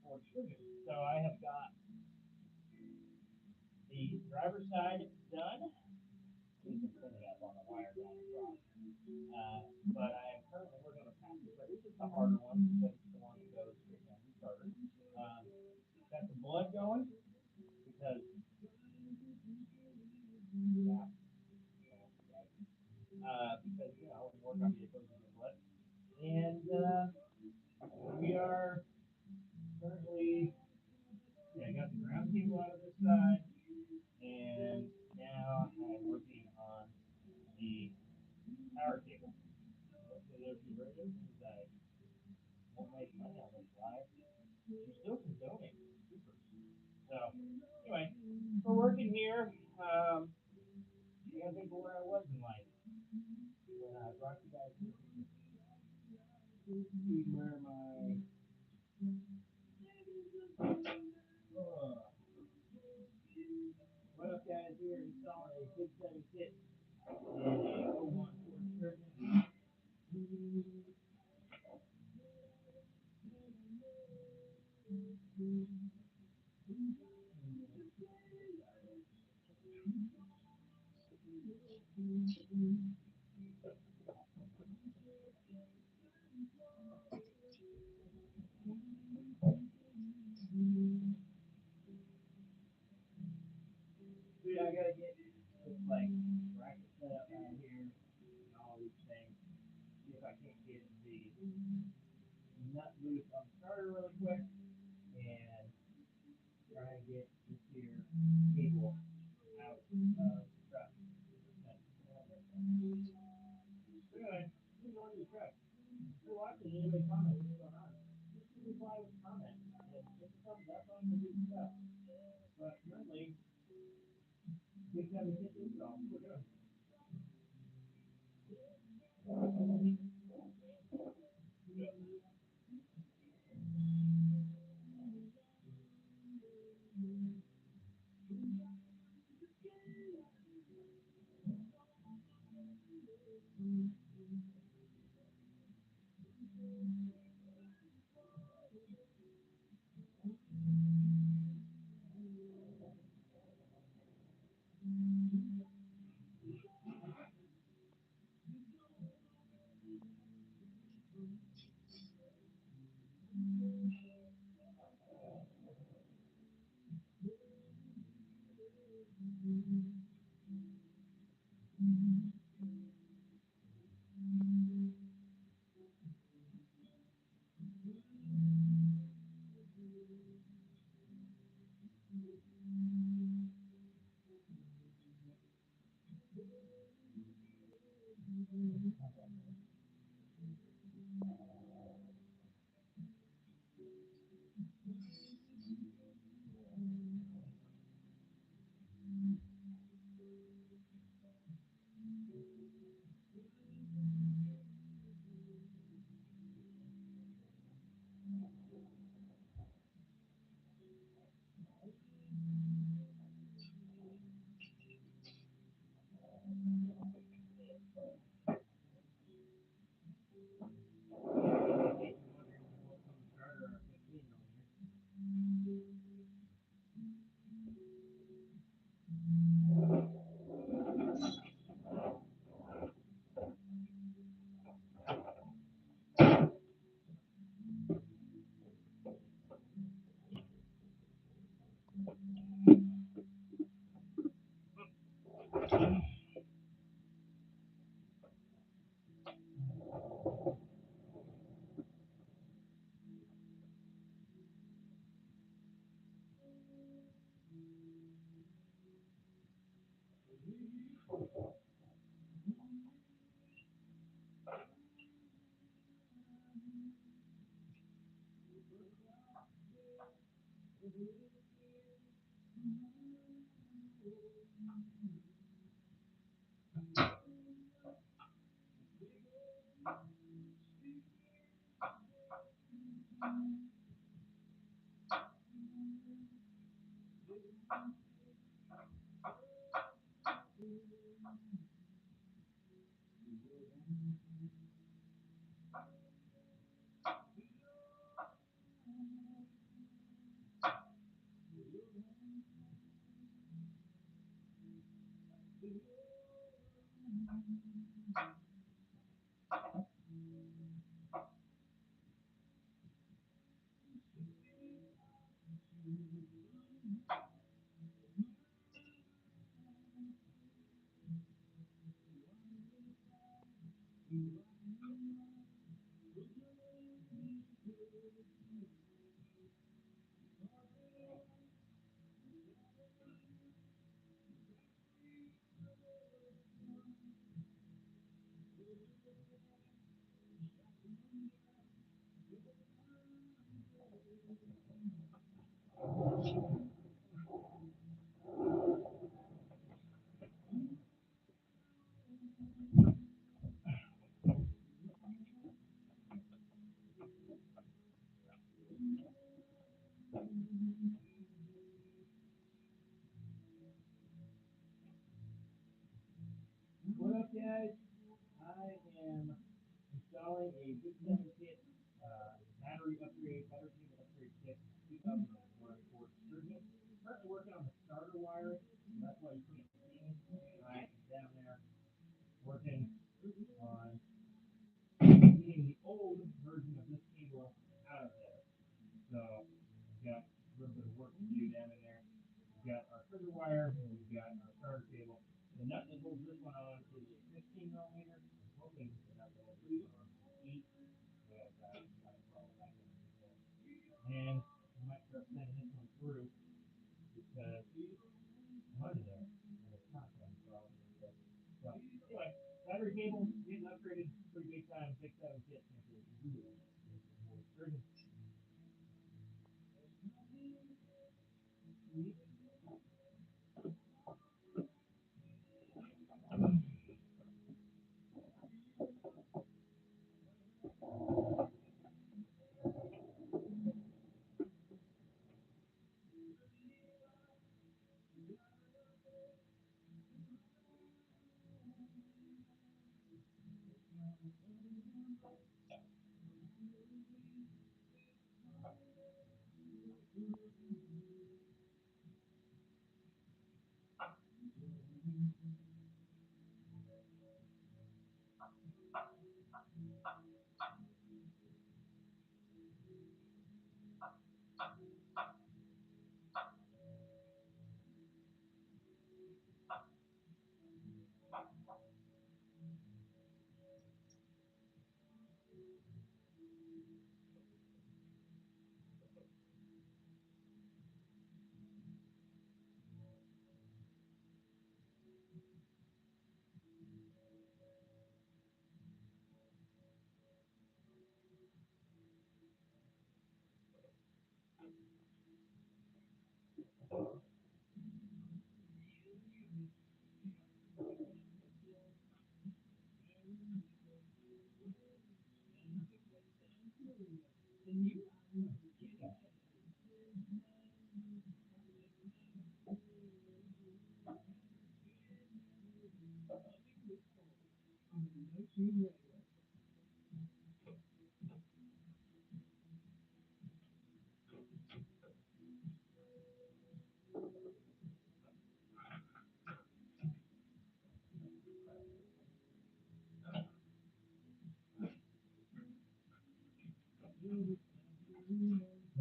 for Excursion. So I have got the driver's side done. You can put it up on the wire down across. But I am currently working on a passenger, but this is the harder one because it's the one that goes straight down the starter. Got the blood going because yeah, because you know when you work on vehicles you get blood, and we are currently yeah, I got the ground cable out of this side, and now I'm working on the power cable. So there's the radio since I won't make money on this live. You still can donate. Super. So anyway, we're working here. You gotta think of where I was in life when I brought you guys here. Where my what up guys here installing a big 7 kit in a 01 Ford Excursion. Dude, I gotta get this like bracket set up out here and all these things. See if I can't get the nut loose on the starter really quick and try and get this here cable out of the truck. Anyway, who's on your truck? If you're watching, anybody comment what's going on? Just reply with a comment. And just a thumbs up on the good stuff. But currently, big 7 kits install. We're good. What up, guys? I am installing a big 7 kit battery cable upgrade kit 2001 Ford Excursion. Currently working on the starter wiring, so that's why you can't see me. I am down there working on getting the old version of this cable out of there. So we've got a little bit of work to do down in there. We've got our trigger wire and we've got our starter cable. The nut that holds this one on is a 15 millimeter. I'm hoping the nut that holds this one on is 8. But I follow that one as well. And I might start sending this one through because I'm under there. And it's not one problem. So anyway, battery cable getting upgraded pretty big time. Big 7 kit.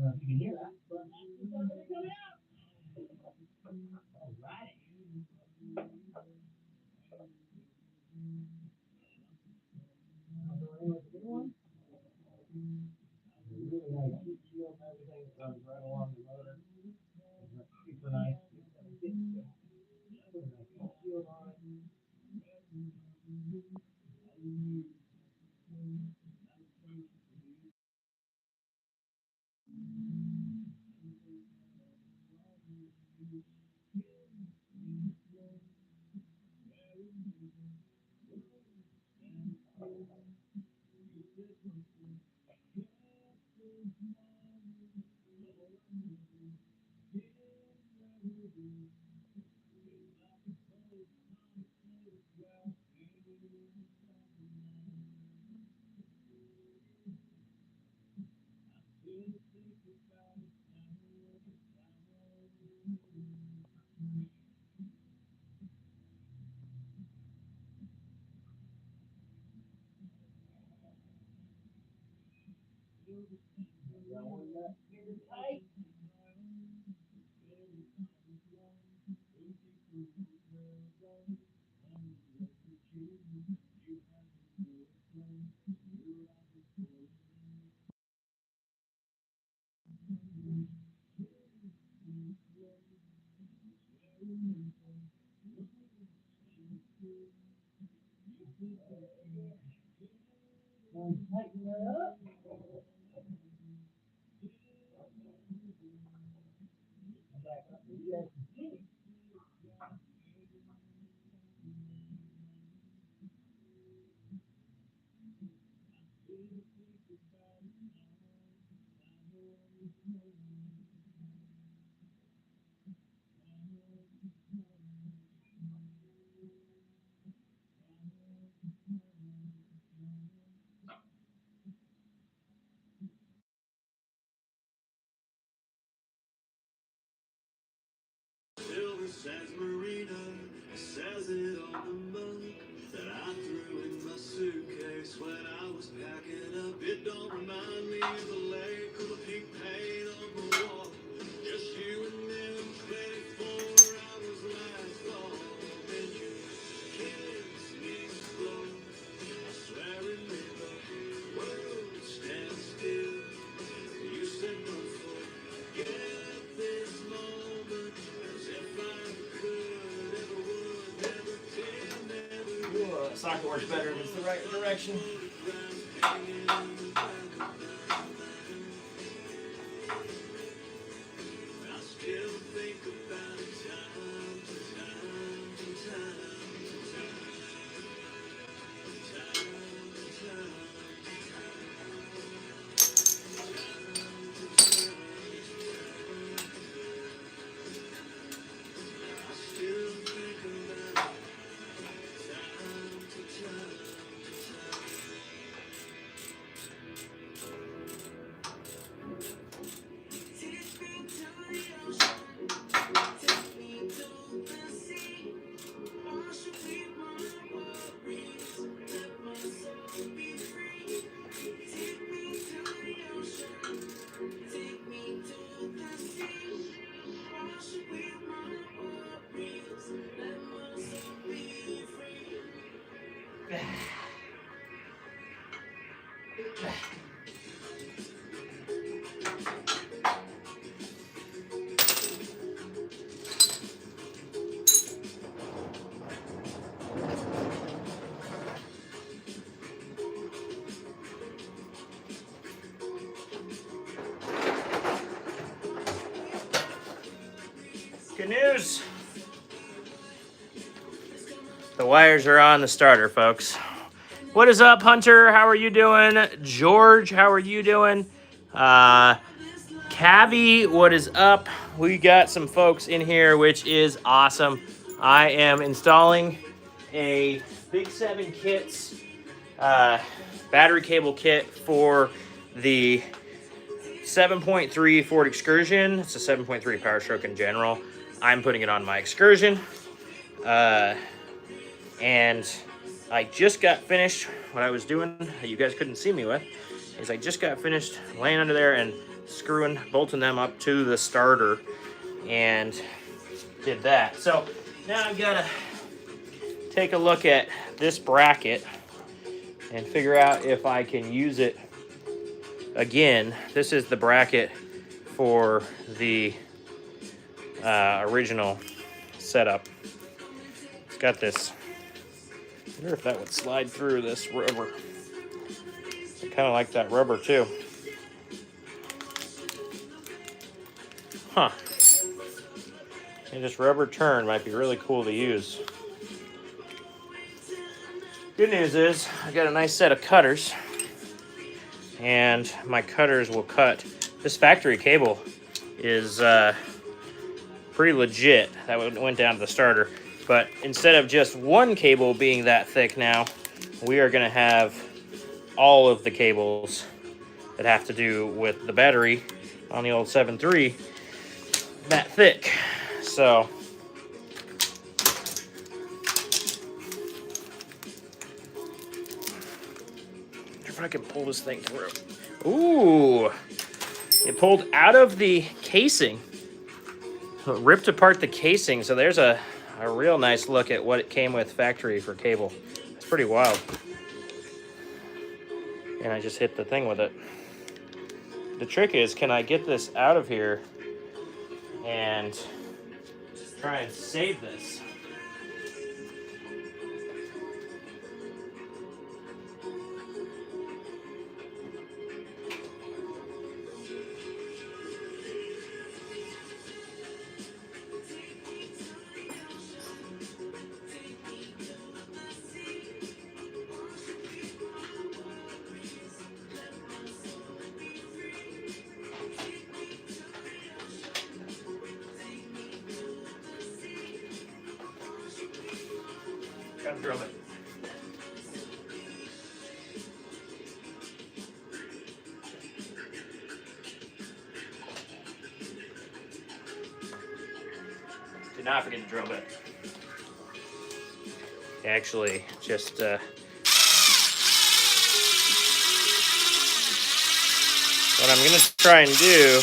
If you can hear that. All right. Good one. Really nice heat shield and everything. It runs right along the motor. It's super nice. Big 7 kit. Put a nice heat shield on it. tight. Tighten that up. Back up to the edge. Silver says Marina, says it on the mug that I threw in my suitcase when I was packing up. It don't remind me of the lake or the pink paint on the wall. Just you and them, 24 hours last fall. And you kiss me slow. I swear it made the world stand still. You said don't forget this moment. Socket works better if it's the right direction. Good news. The wires are on the starter, folks. What is up, Hunter? How are you doing? George, how are you doing? Cavi, what is up? We got some folks in here, which is awesome. I am installing a big7kits battery cable kit for the 7.3 Ford Excursion. It's a 7.3 Power Stroke in general. I'm putting it on my Excursion. And I just got finished. What I was doing, that you guys couldn't see me with, is I just got finished laying under there and bolting them up to the starter, and did that. So now I've got to take a look at this bracket and figure out if I can use it again. This is the bracket for the original setup. It's got this. I wonder if that would slide through this rubber. I kind of like that rubber too. Huh. And this rubber turn might be really cool to use. Good news is I got a nice set of cutters, and my cutters will cut. This factory cable is pretty legit. That went down to the starter. But instead of just one cable being that thick now, we are going to have all of the cables that have to do with the battery on the old 7.3 that thick. So if I can pull this thing through. Ooh, it pulled out of the casing. It ripped apart the casing, so there's a real nice look at what it came with factory for cable. It's pretty wild. And I just hit the thing with it. The trick is, can I get this out of here and try and save this? Got to drill it. Do not forget to drill bit. Actually, just what I'm going to try and do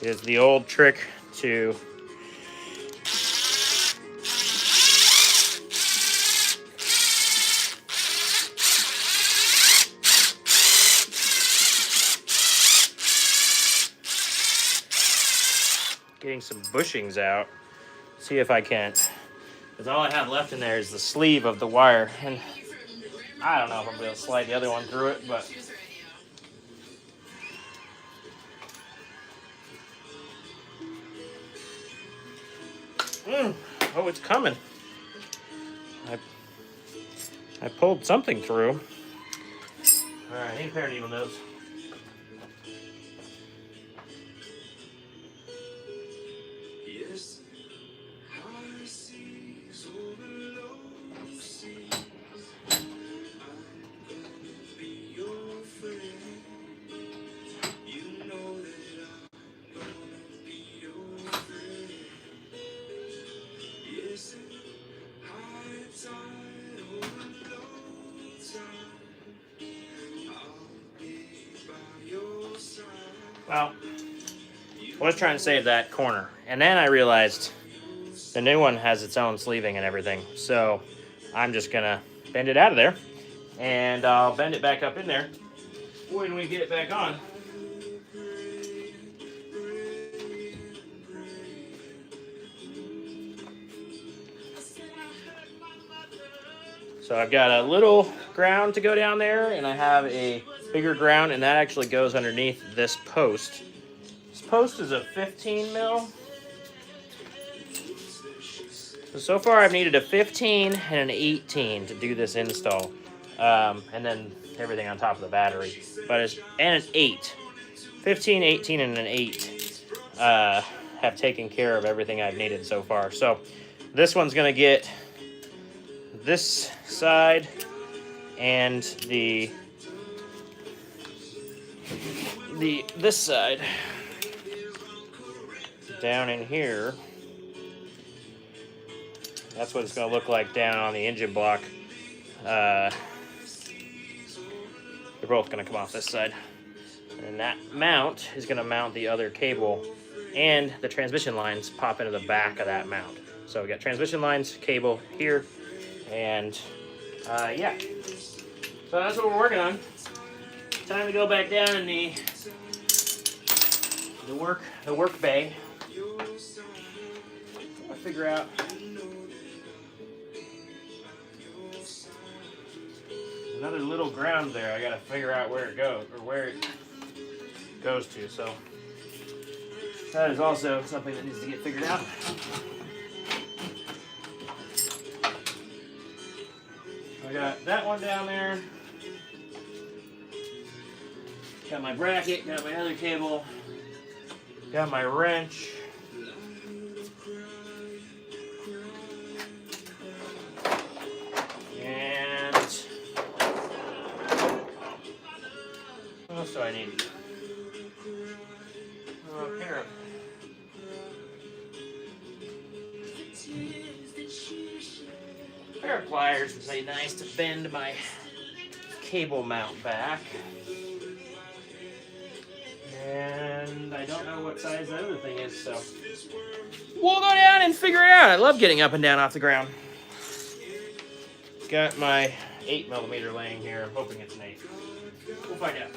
is the old trick to getting some bushings out. See if I can, because all I have left in there is the sleeve of the wire, and I don't know if I'm going to slide the other one through it, but oh, it's coming. I pulled something through. All right, I need a pair of needle nose. Well, let's try and save that corner. And then I realized the new one has its own sleeving and everything. So I'm just gonna bend it out of there, and I'll bend it back up in there when we get it back on. So I've got a little ground to go down there, and I have a bigger ground, and that actually goes underneath this post. This post is a 15 mil. So far I've needed a 15 and an 18 to do this install. And then everything on top of the battery. And an 8. 15, 18, and an 8 have taken care of everything I've needed so far. So this one's going to get this side and this side down in here. That's what it's going to look like down on the engine block. They're both going to come off this side. And that mount is going to mount the other cable, and the transmission lines pop into the back of that mount. So we got transmission lines, cable here, and yeah. So that's what we're working on. Time to go back down in the work bay. I'll figure out another little ground there. I gotta figure out where it goes, or where it goes to. So that is also something that needs to get figured out. I got that one down there. Got my bracket, got my other cable, got my wrench. And what else do I need? A pair of pliers would be nice to bend my cable mount back. And I don't know what size that other thing is, so we'll go down and figure it out. I love getting up and down off the ground. Got my 8mm laying here. I'm hoping it's an 8. We'll find out.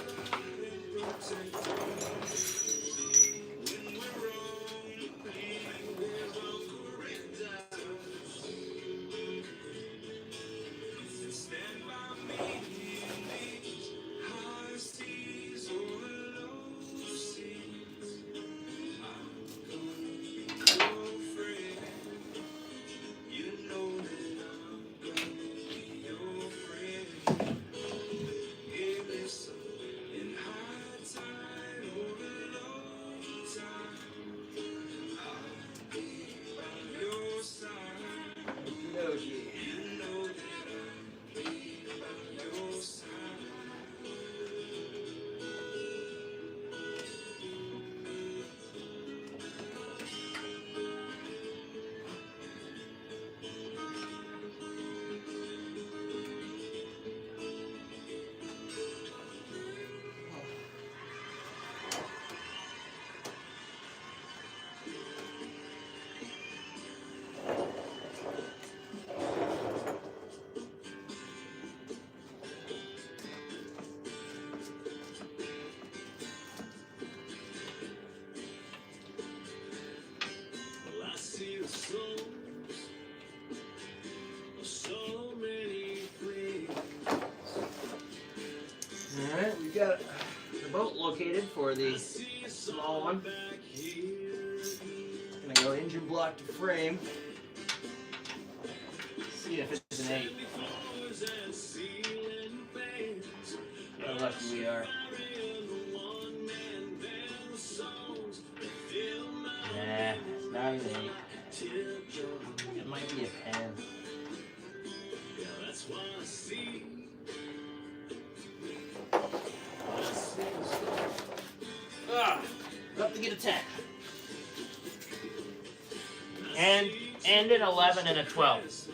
Alright, we've got the boat located for the small one. Gonna go engine block to frame. See if it's an 8. How lucky we are. Nah, it's not an 8. It might be a 10. Up to get a 10. And an 11 and a 12.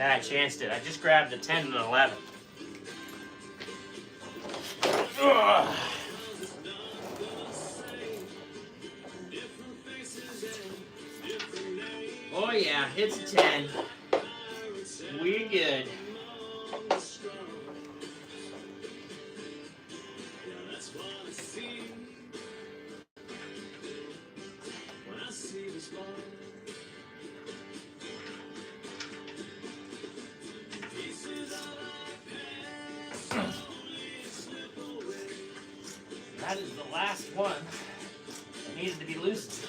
I chanced it. I just grabbed a 10 and an 11. Ugh. Oh yeah, it's a 10. We good. That is the last one that needed to be loosened.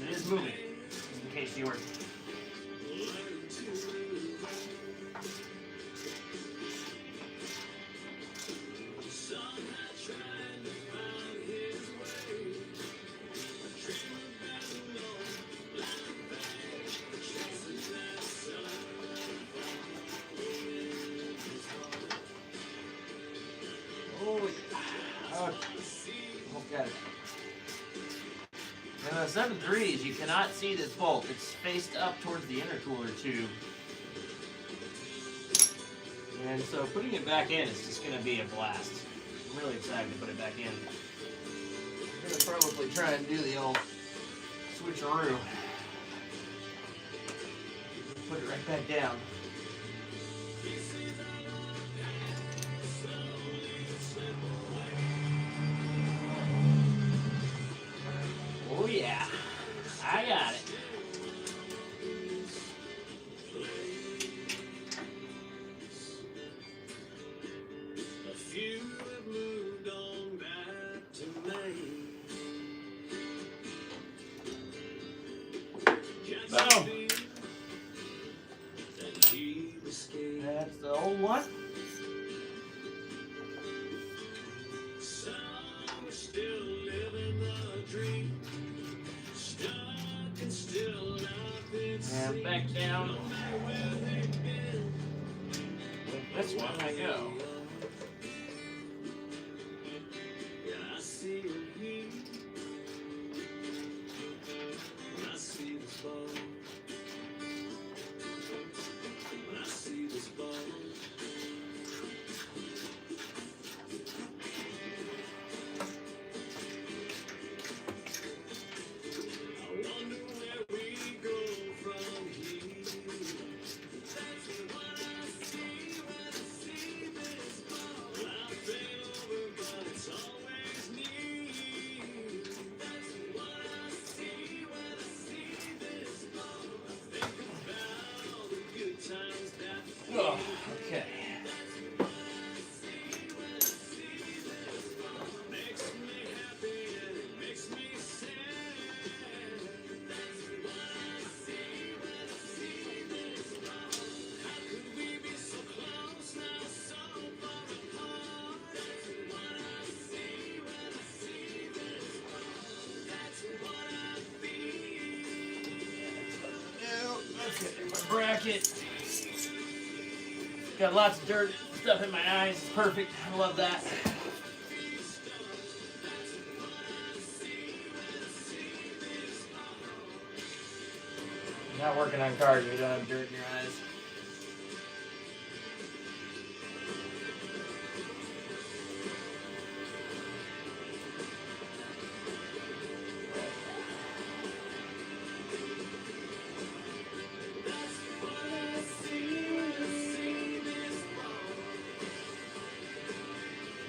It is moving, in case you were. Got it. Now the 7.3s, you cannot see this bolt. It's faced up towards the intercooler tube. And so putting it back in is just going to be a blast. I'm really excited to put it back in. I'm going to probably try and do the old switcheroo. Put it right back down. Oh yeah, I got it. A few have moved on back to Maine. Boom. That's the old one. Some are still living the dream. And back down. this one I go. Yeah, I see you here. When I see this ball. When I see this ball. I wonder where we go from here. That's what I see when I see this ball. I've been over, but it's always me. That's what I see when I see this ball. I think about the good times that we Oh, okay. makes me happy and it makes me sad. That's what I see when I see this ball. How could we be so close now, so far apart? That's what I see when I see this ball. That's what I feel. Okay, my bracket. Got lots of dirt stuff in my eyes. It's perfect. I love that. You're not working on cars if you don't have dirt in your eyes.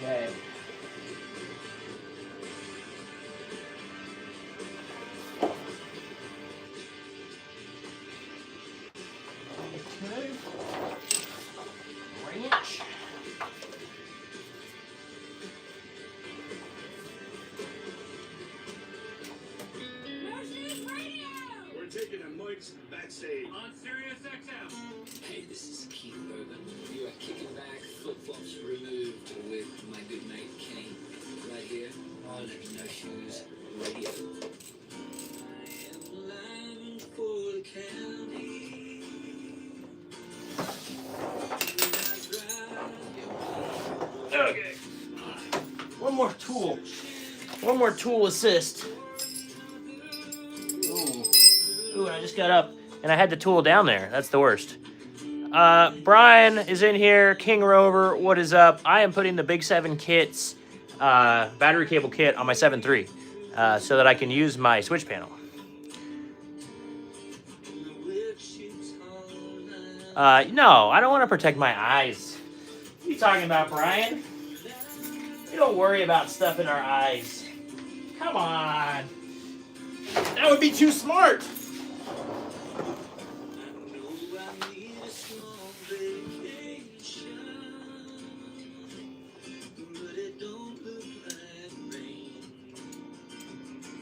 Okay. Okay. Ranch. We're taking a Mike's backstage on Sirius XM. Hey, this is Keith Urban. You are kicking back, flip-flops removed with my good mate Kenny. Right here on No Shoes Radio. I am lying for the county. Okay. One more tool. One more tool assist. Ooh. Ooh, and I just got up and I had the tool down there. That's the worst. Brian is in here. King Rover, what is up? I am putting the big7kits battery cable kit on my 7.3 so that I can use my switch panel. No, I don't want to protect my eyes. What are you talking about, Brian? We don't worry about stuff in our eyes. Come on. That would be too smart.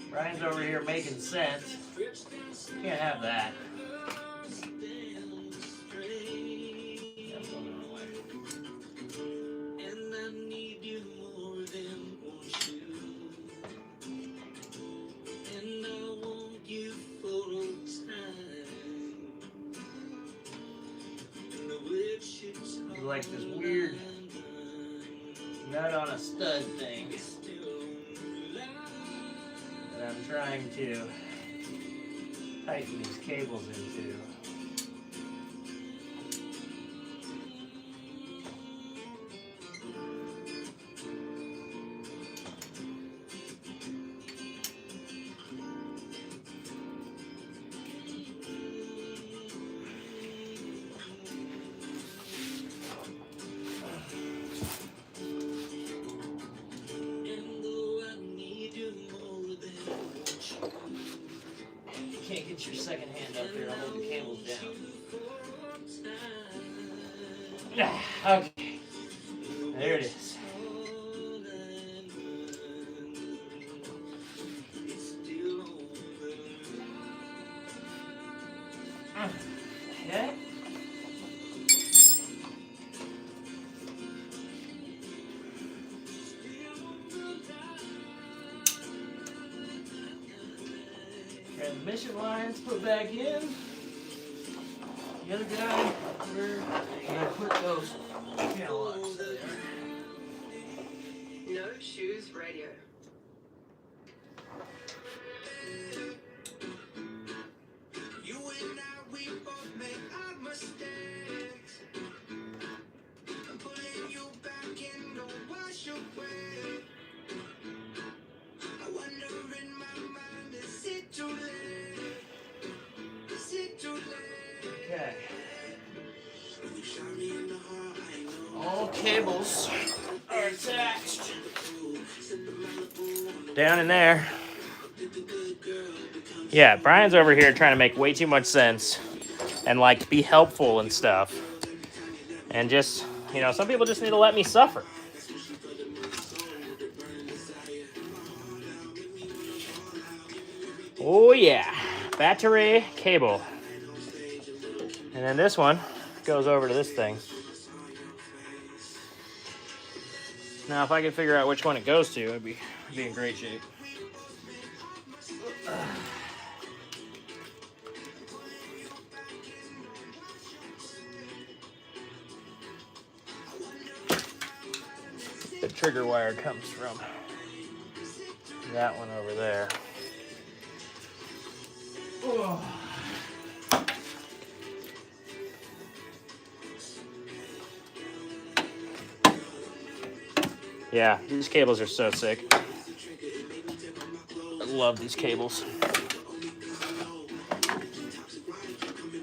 Brian's over here making sense. Can't have that. It's like this weird nut on a stud thing that I'm trying to tighten these cables into. Can't get your second hand up there. I'll hold the cables down. Okay. There it is. Okay. Transmission lines put back in. The other guy, where did I put those catalogs? There they are. No Shoes Radio. You and I, we both make our mistakes. I'm pulling you back in, don't wash away. I wonder in my mind, is it too late? Is it too late? Okay. When you shot me in the heart, I know. All cables are attached. Down in there. Yeah, Brian's over here trying to make way too much sense and like be helpful and stuff. And just, you know, some people just need to let me suffer. Oh yeah, battery cable. And then this one goes over to this thing. Now, if I could figure out which one it goes to, it'd be in great shape. The trigger wire comes from that one over there. Oh. Yeah, these cables are so sick. I love these cables.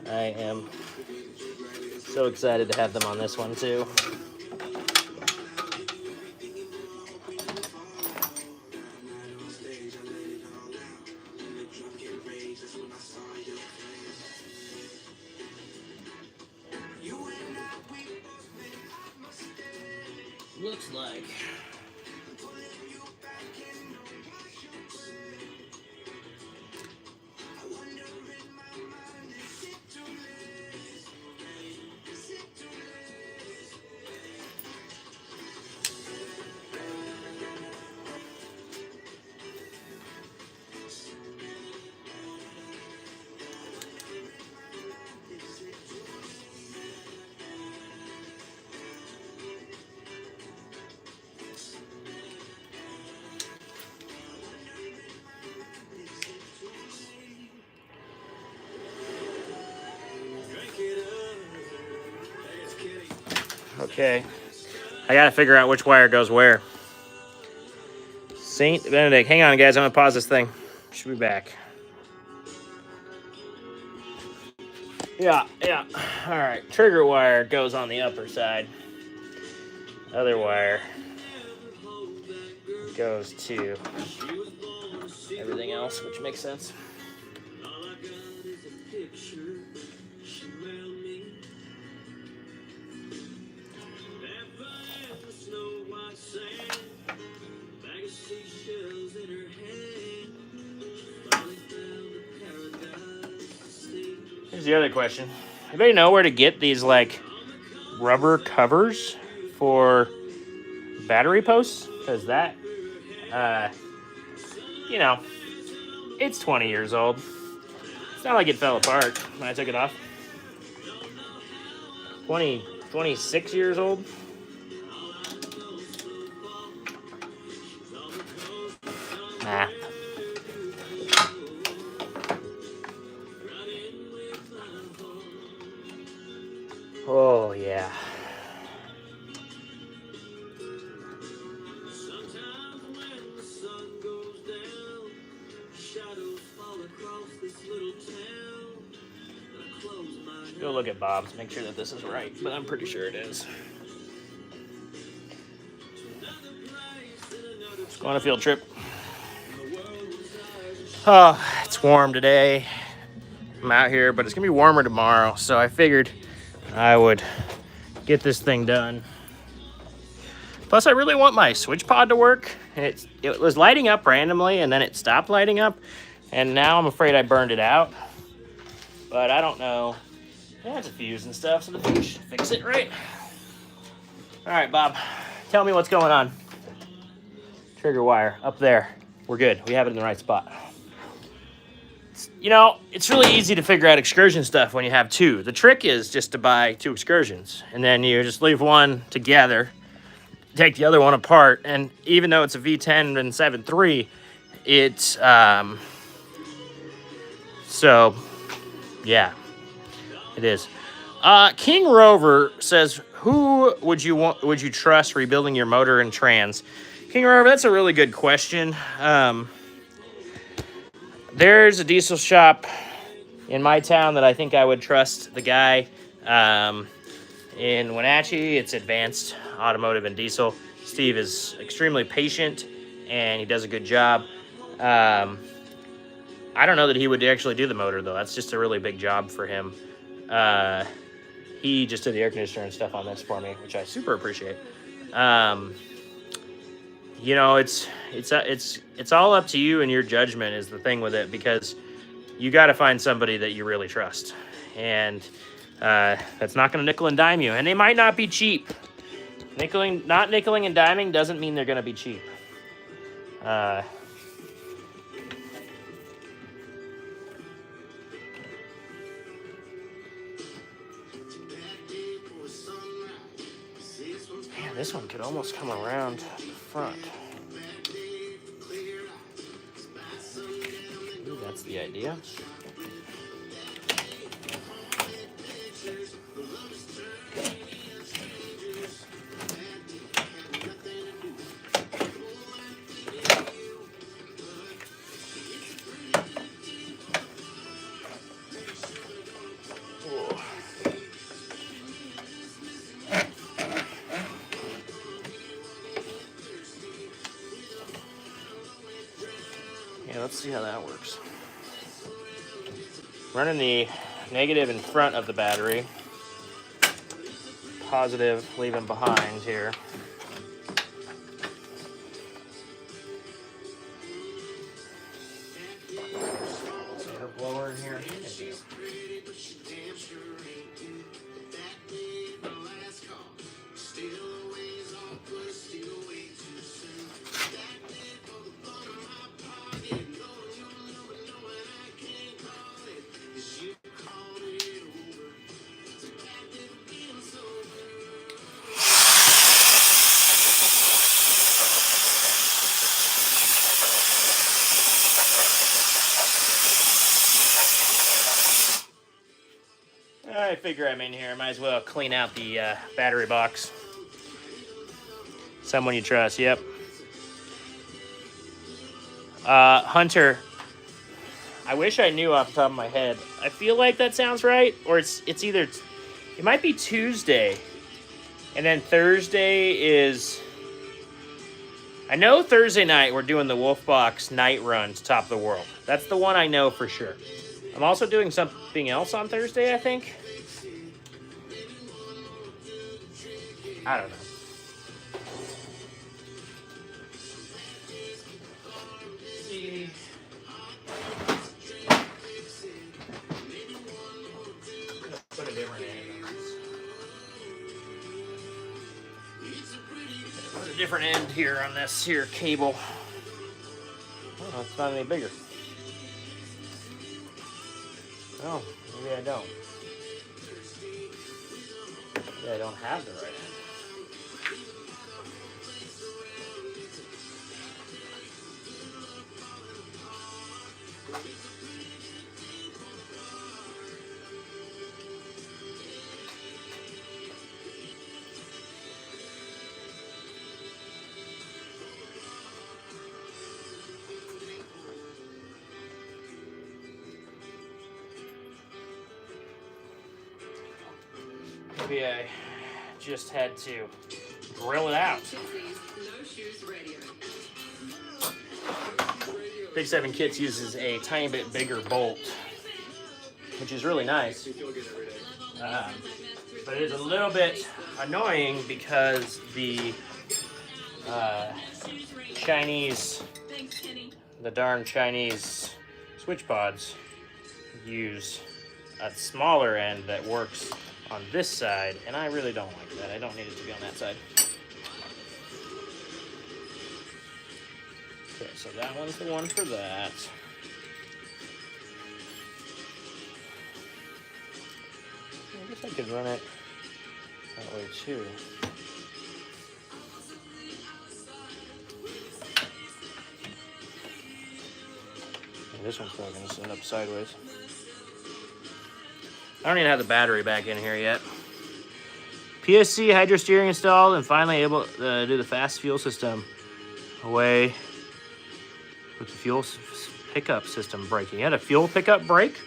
I am so excited to have them on this one too. Looks like okay. I gotta figure out which wire goes where. Saint Benedict. Hang on, guys. I'm gonna pause this thing. Should be back. Yeah. All right. Trigger wire goes on the upper side. Other wire goes to everything else, which makes sense. Here's the other question. Anybody know where to get these like rubber covers for battery posts? Because that, you know, it's 20 years old. It's not like it fell apart when I took it off. 26 years old. Nah. Oh, yeah. Go look at Bob's, make sure that this is right, but I'm pretty sure it is. Let's go on a field trip. Oh, it's warm today. I'm out here, but it's gonna be warmer tomorrow, so I figured I would get this thing done. Plus, I really want my switch pod to work. It was lighting up randomly, and then it stopped lighting up, and now I'm afraid I burned it out. But I don't know. Yeah, it's a fuse and stuff, so the fuse should fix it, right? All right, Bob, tell me what's going on. Trigger wire up there. We're good. We have it in the right spot. you know, it's really easy to figure out Excursion stuff when you have two. The trick is just to buy two Excursions, and then you just leave one together, take the other one apart, and even though it's a V10 and 7.3, it's, so, yeah, it is. King Rover says, who would you trust rebuilding your motor and trans? King Rover, that's a really good question. There's a diesel shop in my town that I think I would trust the guy. In Wenatchee, it's Advanced Automotive and Diesel. Steve is extremely patient, and he does a good job. I don't know that he would actually do the motor, though. That's just a really big job for him. He just did the air conditioner and stuff on this for me, which I super appreciate. You know, it's all up to you and your judgment is the thing with it, because you got to find somebody that you really trust, and that's not going to nickel and dime you, and they might not be cheap. Not nickeling and diming doesn't mean they're going to be cheap. Man, this one could almost come around the front. Ooh, that's the idea. Yeah, let's see how that works. Running the negative in front of the battery, positive leaving behind here. Is there a blower in here? I figure I'm in here. I might as well clean out the battery box. Someone you trust, yep. Hunter, I wish I knew off the top of my head. I feel like that sounds right, or it's either, it might be Tuesday, and then Thursday is, I know Thursday night we're doing the Wolf Box night run to Top of the World. That's the one I know for sure. I'm also doing something else on Thursday, I think. I don't know. Put a different end on this. Put a different end here on this here cable. Oh, it's not any bigger. Oh, maybe I don't. Maybe I don't have the right end. Maybe I just had to drill it out. Big7kits uses a tiny bit bigger bolt, which is really nice. But it is a little bit annoying because the darn Chinese switch pods use a smaller end that works on this side, and I really don't like that. I don't need it to be on that side. Okay, so that one's the one for that. I guess I could run it that way too. And this one's probably going to send up sideways. I don't even have the battery back in here yet. PST hydro steering installed, and finally able to do the fast fuel system away with the fuel pickup system braking. You had a fuel pickup brake?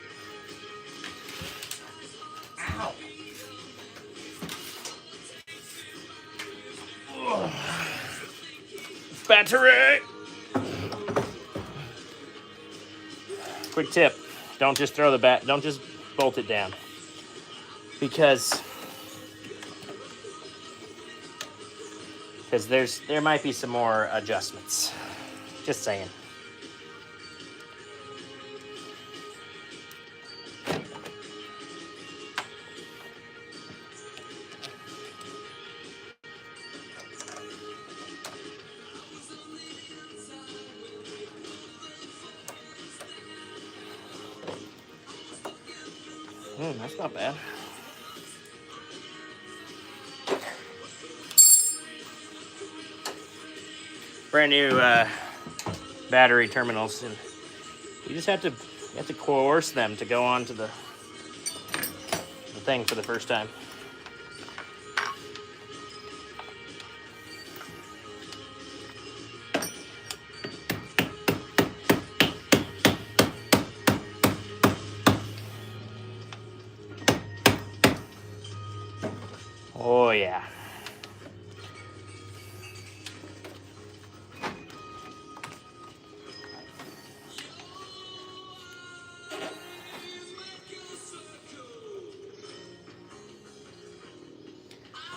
Ow. Battery! Quick tip, don't just throw the don't just bolt it down. Because there might be some more adjustments. Just saying. That's not bad. Brand new battery terminals, and you just have to coerce them to go onto the thing for the first time. Oh yeah.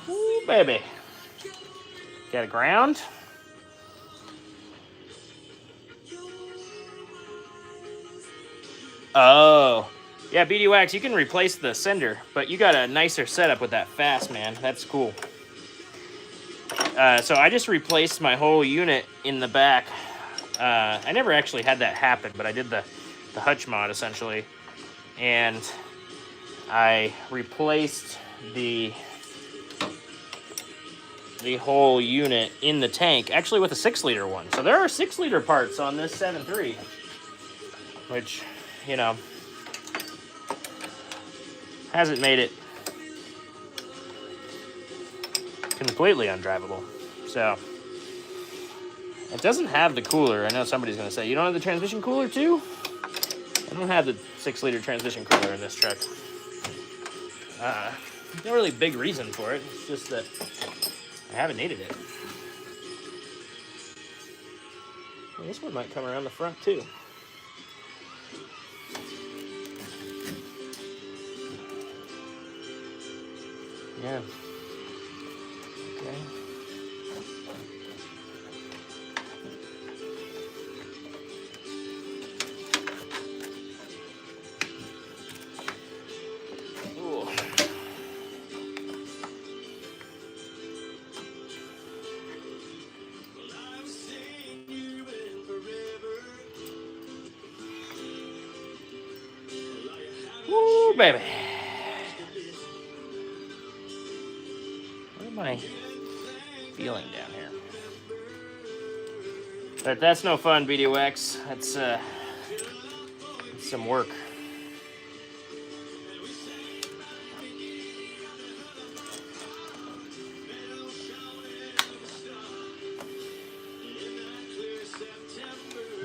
Ooh, baby. Got a ground. Oh. Yeah, BD Wax, you can replace the sender, but you got a nicer setup with that fast, man. That's cool. So I just replaced my whole unit in the back. I never actually had that happen, but I did the hutch mod, essentially. And I replaced the whole unit in the tank, actually with a 6-liter one. So there are 6-liter parts on this 7.3, which, you know, hasn't made it completely undrivable. So it doesn't have the cooler. I know somebody's going to say, you don't have the transmission cooler too? I don't have the 6-liter transmission cooler in this truck. No really big reason for it. It's just that I haven't needed it. Well, this one might come around the front too. Yeah. Okay. Ooh. Ooh, baby. What am I feeling down here? But that's no fun, BDOX. That's some work.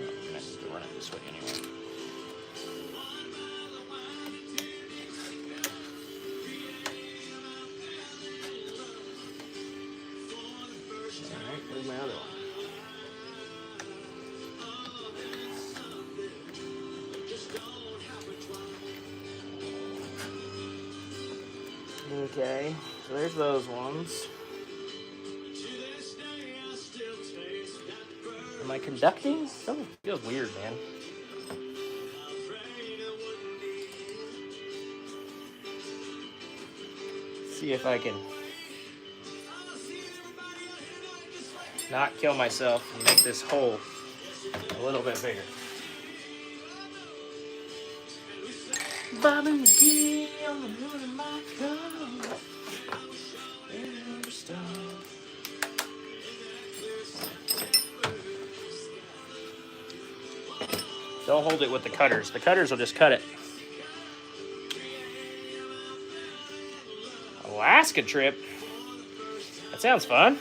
I'm gonna have to run it this way anyway. Alright, where's my other one? Okay, so there's those ones. Am I conducting? Something feels weird, man. See if I can not kill myself and make this hole a little bit bigger. Bobbing McGee on the moon of my car. Don't hold it with the cutters. The cutters will just cut it. Alaska trip? That sounds fun.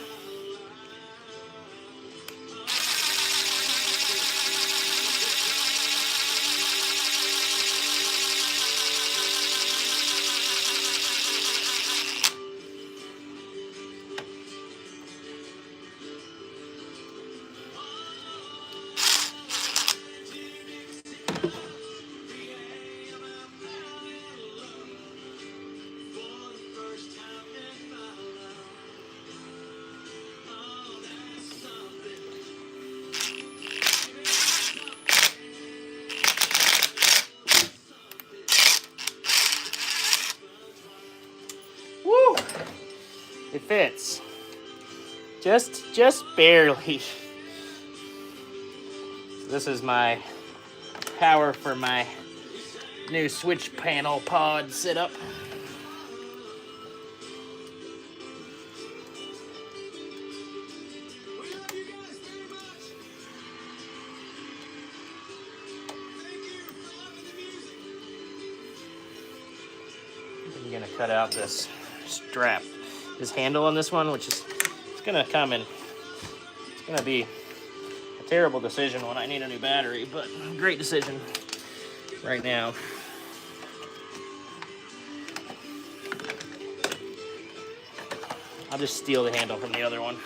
Woo! It fits. Just barely. This is my power for my new switch panel pod setup. I'm gonna cut out this strap, this handle on this one, which is it's gonna come in. It's gonna be a terrible decision when I need a new battery, but great decision right now. I'll just steal the handle from the other one.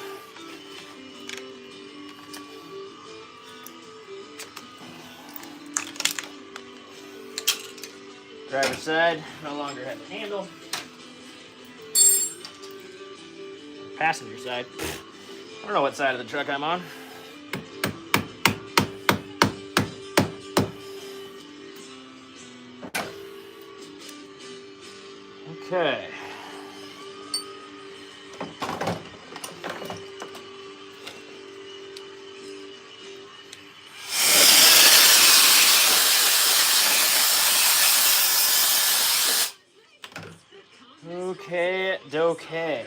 Driver's side no longer has a handle. Passenger side. I don't know what side of the truck I'm on. Okay. Okay.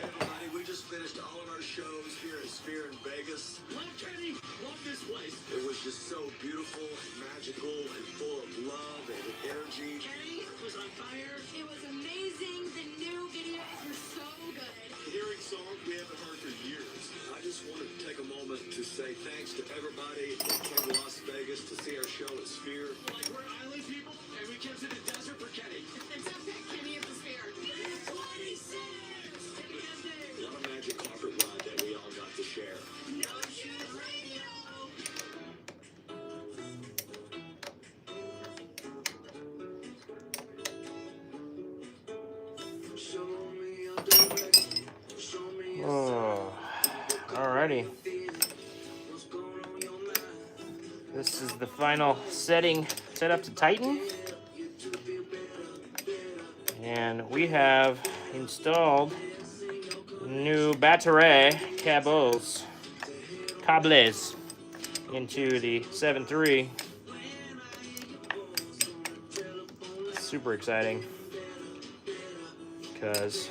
We just finished all of our shows here at Sphere in Vegas. Love Kenny, love this place. It was just so beautiful and magical and full of love and energy. Kenny was on fire. It was amazing. The new videos were so good. Hearing songs we haven't heard for years. I just wanted to take a moment to say thanks to everybody that came to Las Vegas to see our show at Sphere. Like we're island people, and we came to the desert for Kenny. It's up to Kenny at the Sphere. 26! What a magic carpet ride that we all got to share. No Shoes Radio! Oh, alrighty. This is the final setting set up to tighten. And we have installed new battery cables into the 7.3. Super exciting because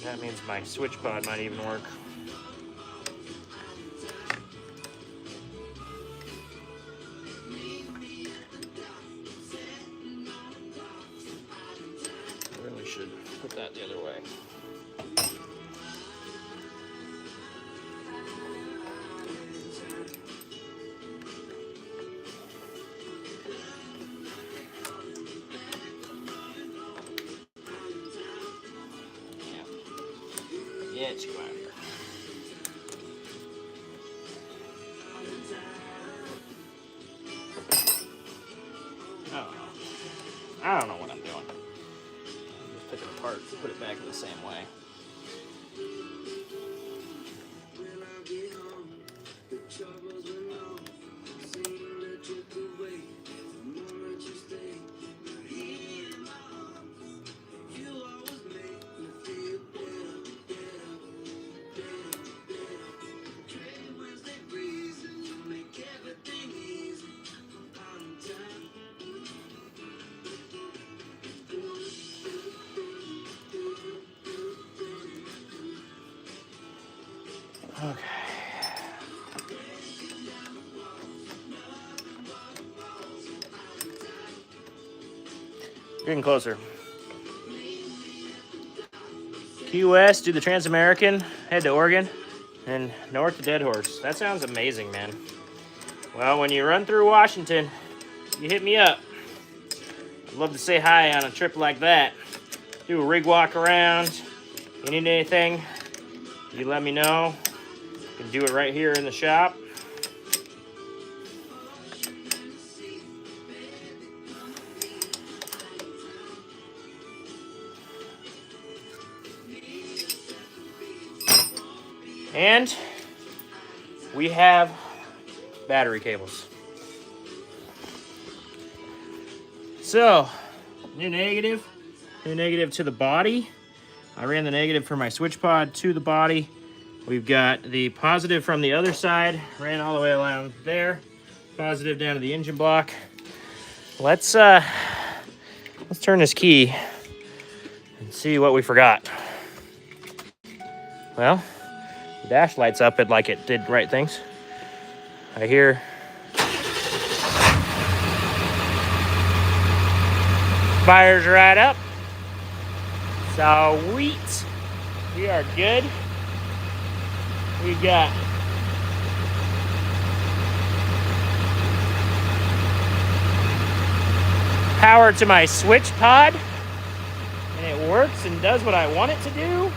that means my switch pod might even work. I really should put that the other way. Yeah, it's going. I don't know what I'm doing. Just pick it apart, put it back in the same way. Okay. Getting closer. Key West, do the Trans-American, head to Oregon, and north to Dead Horse. That sounds amazing, man. Well, when you run through Washington, you hit me up. I'd love to say hi on a trip like that. Do a rig walk around. You need anything, you let me know. You can do it right here in the shop. And we have battery cables. So, new negative to the body. I ran the negative for my switch pod to the body. We've got the positive from the other side, ran all the way around there. Positive down to the engine block. Let's turn this key and see what we forgot. Well, the dash lights up it like it did right things. I hear fires right up. Sweet. We are good. We got power to my switch pod, and it works and does what I want it to do.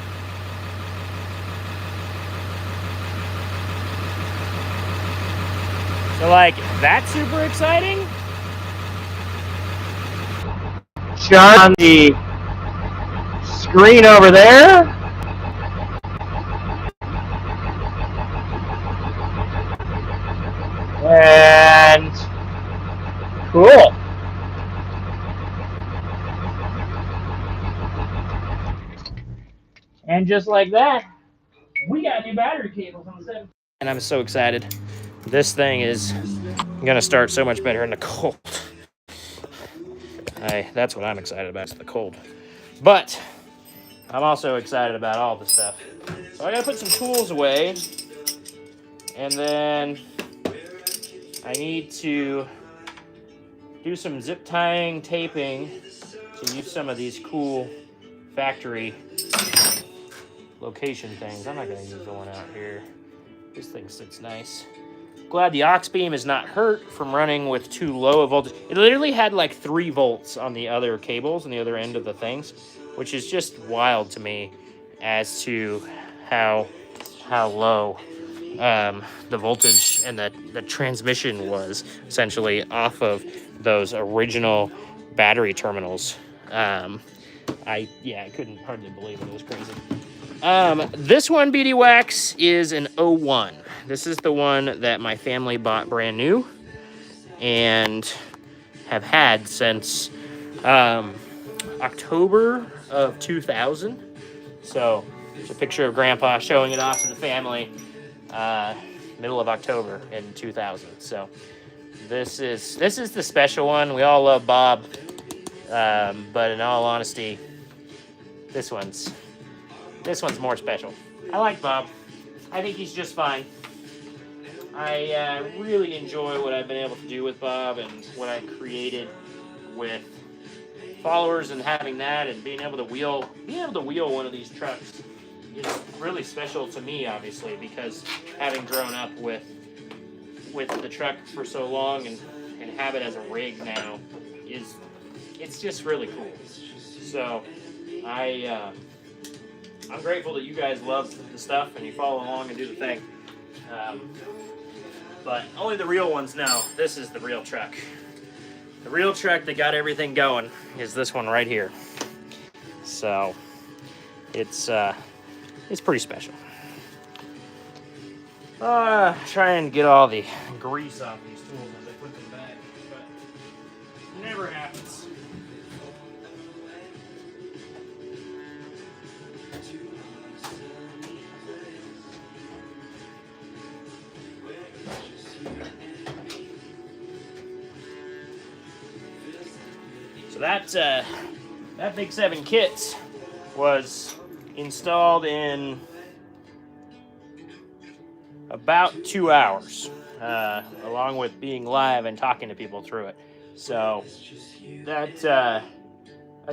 So, like, that's super exciting. Shot on the screen over there. And cool. And just like that, we got new battery cables on the 7. And I'm so excited. This thing is gonna start so much better in the cold. That's what I'm excited about, is the cold. But I'm also excited about all the stuff. So I gotta put some tools away, and then I need to do some zip tying, taping to use some of these cool factory location things. I'm not gonna use the one out here. This thing sits nice. Glad the aux beam is not hurt from running with too low a voltage. It literally had like 3 volts on the other cables on the other end of the things, which is just wild to me as to how low the voltage and the transmission was essentially off of those original battery terminals. I couldn't hardly believe it. It was crazy. This one, BD Wax, is an 01. This is the one that my family bought brand new and have had since October of 2000. So there's a picture of Grandpa showing it off to the family middle of October in 2000. So this is the special one. We all love Bob, but in all honesty, this one's more special. I like Bob. I think he's just fine. I really enjoy what I've been able to do with Bob and what I created with followers and having that and being able to wheel one of these trucks is really special to me, obviously, because having grown up with the truck for so long and have it as a rig now it's just really cool. So I'm grateful that you guys love the stuff and you follow along and do the thing. But only the real ones know this is the real truck. The real truck that got everything going is this one right here. So it's pretty special. Try and get all the grease off these tools as I put them back, but it never happens. So that big 7 kits was installed in about 2 hours, along with being live and talking to people through it. So that's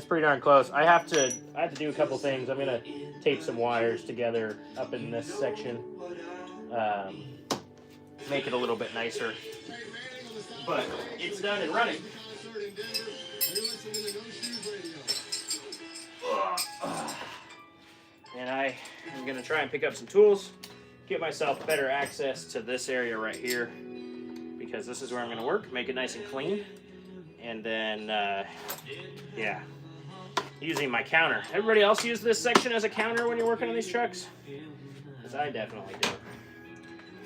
pretty darn close. I have to do a couple things. I'm gonna tape some wires together up in this section, make it a little bit nicer. But it's done and running. And I am gonna try and pick up some tools, get myself better access to this area right here, because this is where I'm gonna work, make it nice and clean. And then, yeah, using my counter. Everybody else use this section as a counter when you're working on these trucks? Because I definitely do.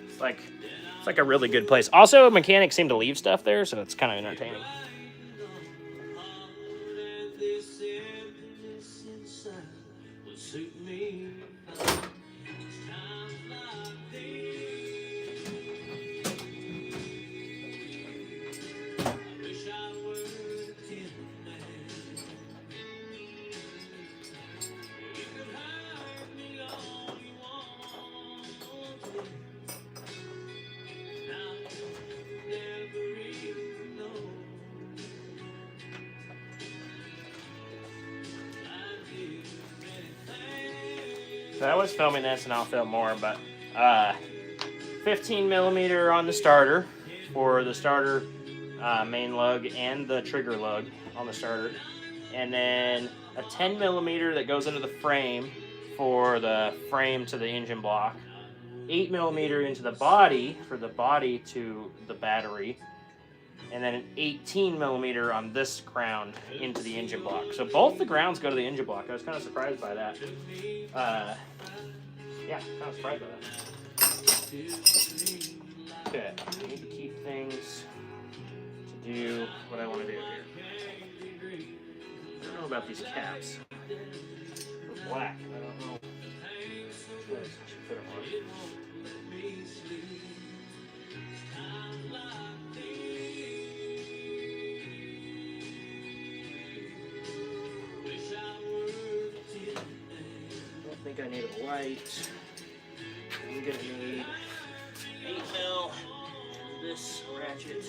It's like a really good place. Also, mechanics seem to leave stuff there, so it's kind of entertaining. So I was filming this, and I'll film more, but 15 millimeter on the starter for the starter main lug and the trigger lug on the starter, and then a 10 millimeter that goes into the frame for the frame to the engine block, 8 millimeter into the body for the body to the battery, and then an 18 millimeter on this ground into the engine block. So both the grounds go to the engine block. I was kind of surprised by that. Yeah, kind of surprised by that. Okay, I need to keep things to do what I want to do here. I don't know about these caps. They're black. I don't know. I should put them on. I think I need a light. I'm gonna need 8 mil and this ratchet.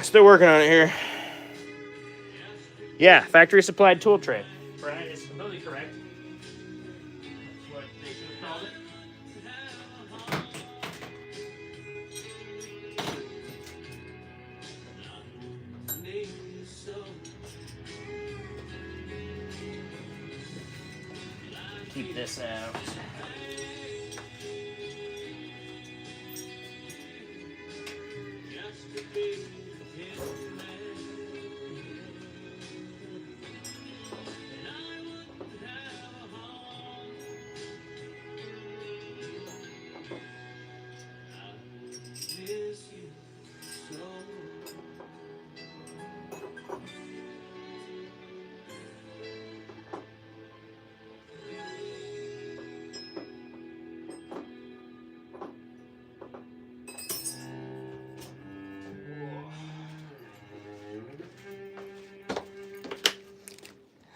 Still working on it here. Yeah, factory supplied tool tray. Brian is completely correct. That's what they should have called it. Keep this out.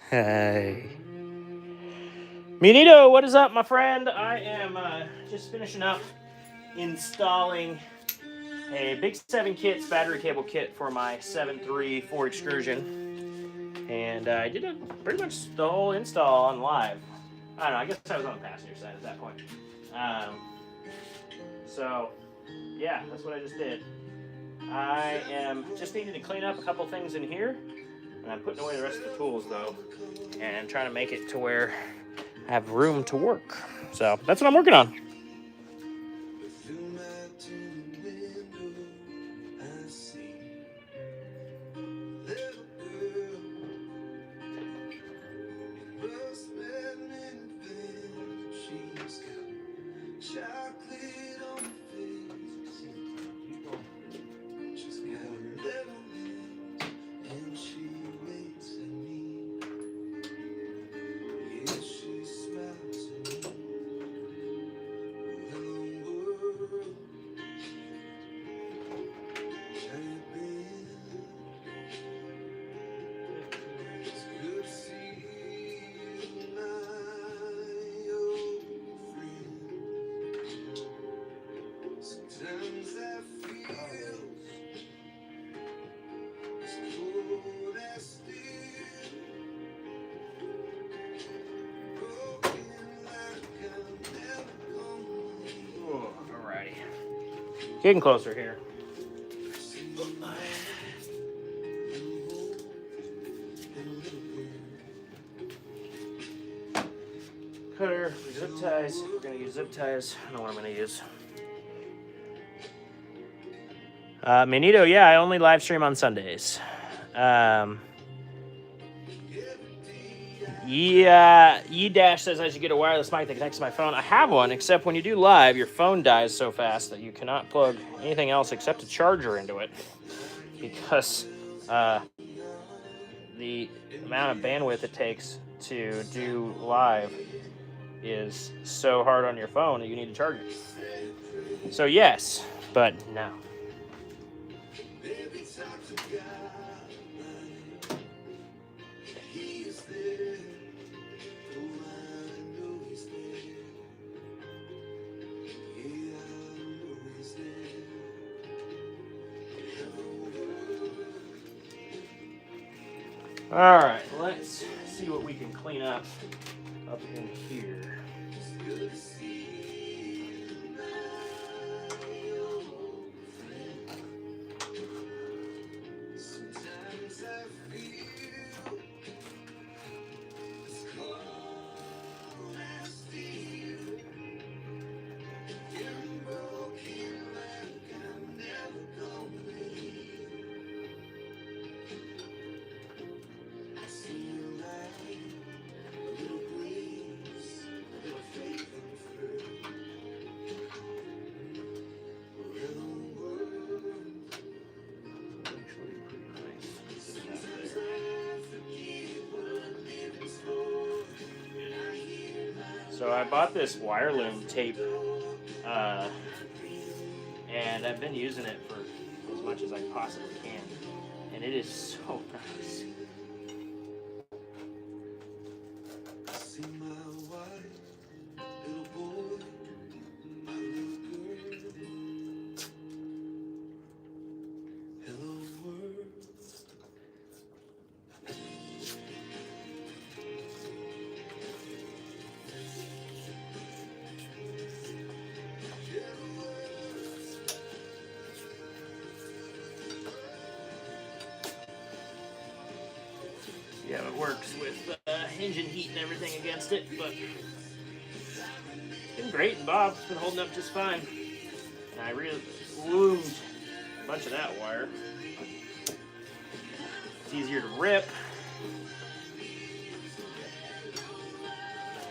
Hey. Minito, what is up, my friend? I am just finishing up installing a big 7kits battery cable kit for my 7.3 Ford Excursion. And I did pretty much the whole install on live. I don't know, I guess I was on the passenger side at that point. So, yeah, that's what I just did. I am just needing to clean up a couple things in here. And I'm putting away the rest of the tools, though, and trying to make it to where I have room to work. So that's what I'm working on. Getting closer here. Cutter, zip ties. We're gonna use zip ties. I don't know what I'm gonna use. Manito, yeah, I only live stream on Sundays. Yeah, E-Dash says I should get a wireless mic that connects to my phone. I have one, except when you do live, your phone dies so fast that you cannot plug anything else except a charger into it. Because the amount of bandwidth it takes to do live is so hard on your phone that you need to charge it. So yes, but no. All right, let's see what we can clean up in here. So I bought this wire loom tape, and I've been using it for as much as I possibly can, and it is so nice. Yeah, it works with engine heat and everything against it, but it's been great, and Bob's been holding up just fine. And I really loomed a bunch of that wire. It's easier to rip.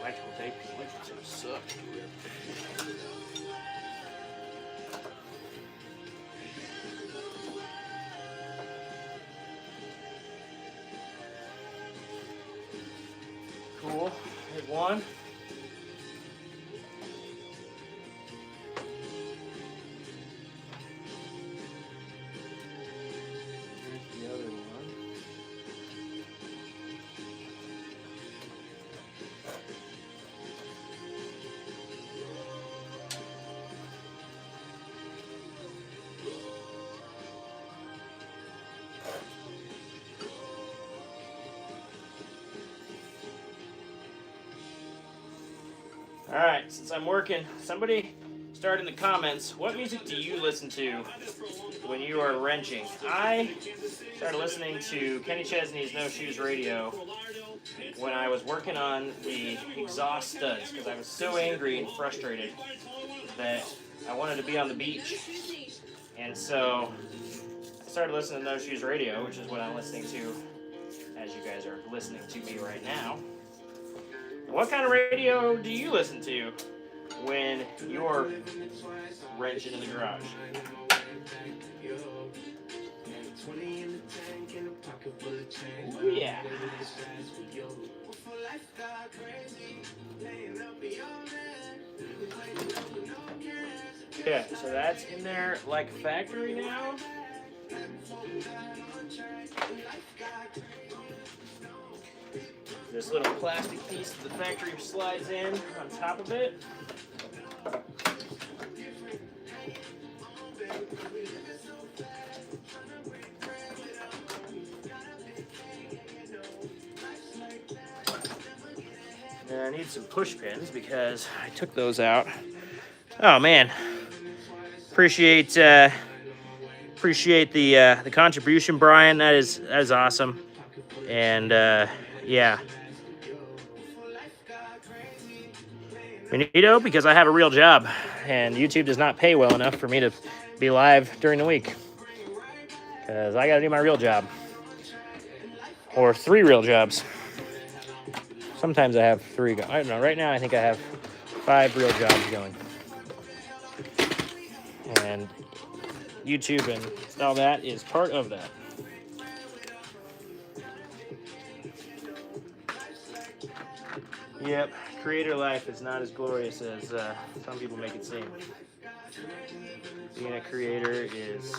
Electrical tape sucks to rip. Cool. Hit one. The other one. All right, since I'm working, somebody start in the comments, what music do you listen to when you are wrenching? I started listening to Kenny Chesney's No Shoes Radio when I was working on the exhaust studs because I was so angry and frustrated that I wanted to be on the beach. And so I started listening to No Shoes Radio, which is what I'm listening to as you guys are listening to me right now. What kind of radio do you listen to when you're wrenching in the garage? Ooh, yeah. Yeah, so that's in there like factory now. This little plastic piece that the factory slides in on top of it. And I need some push pins because I took those out. Oh man, Appreciate the contribution, Brian. That is awesome. And yeah, Benito, because I have a real job, and YouTube does not pay well enough for me to be live during the week. Because I got to do my real job, or 3 real jobs. Sometimes I have 3. I don't know. Right now, I think I have 5 real jobs going, and YouTube and all that is part of that. Yep, creator life is not as glorious as some people make it seem. Being a creator is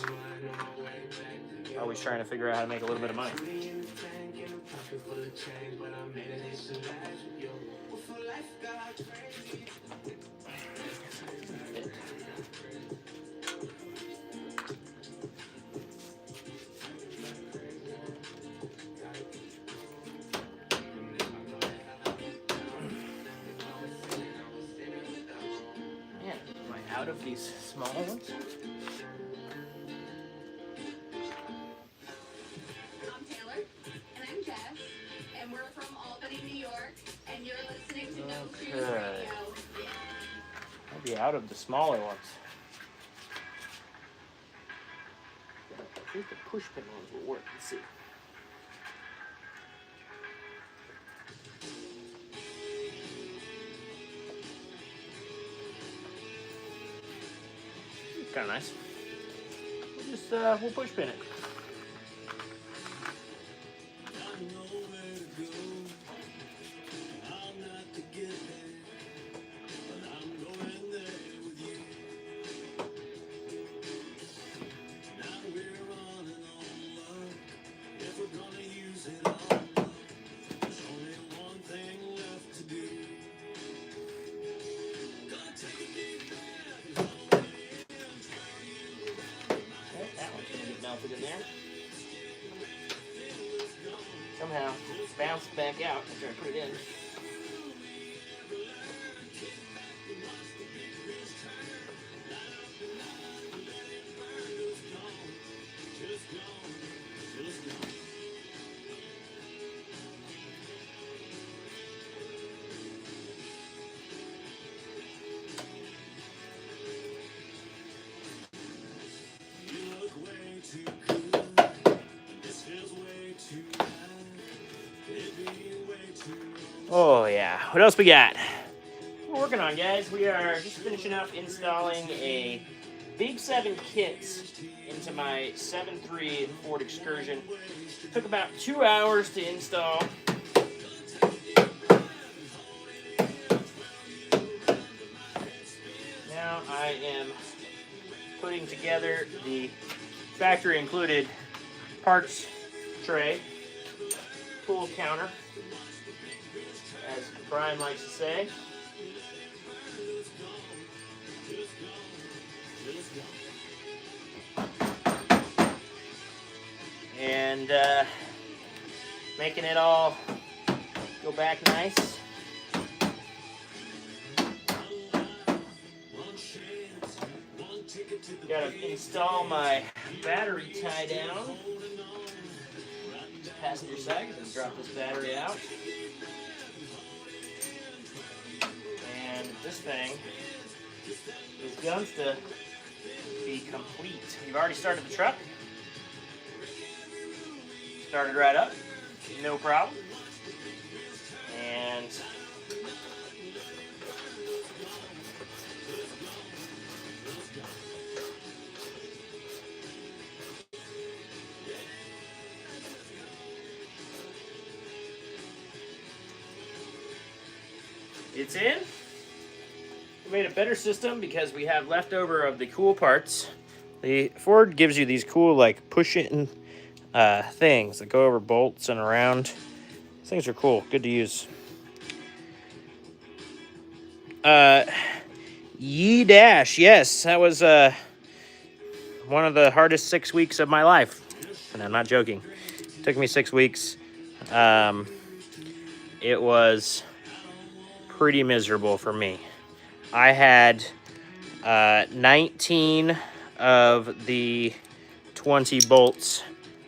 always trying to figure out how to make a little bit of money. Man, am I out of these small ones? I'm Taylor, and I'm Jess, and we're from Albany, New York, and you're listening to No Shoes Okay. Radio. I'll be out of the smaller ones. I think the push pin ones will work. Let's see. Kind of nice. We'll push pin it. In there. Somehow bounced back out after I put it in. Oh yeah, what else we got? What we're working on, guys, we are just finishing up installing a big7kits into my 7.3 Ford Excursion. Took about 2 hours to install. Now I am putting together the factory included parts tray, tool counter, as Brian likes to say. And making it all go back nice. Gotta install my battery tie down. Passenger side, gonna drop this battery out. And this thing is going to be complete. You've already started the truck. Started right up, no problem. And it's in. We made a better system because we have leftover of the cool parts. The Ford gives you these cool, like, push-in things that go over bolts and around. These things are cool, good to use. Dash, yes, that was one of the hardest 6 weeks of my life. And I'm not joking. It took me 6 weeks. It was pretty miserable for me. I had 19 of the 20 bolts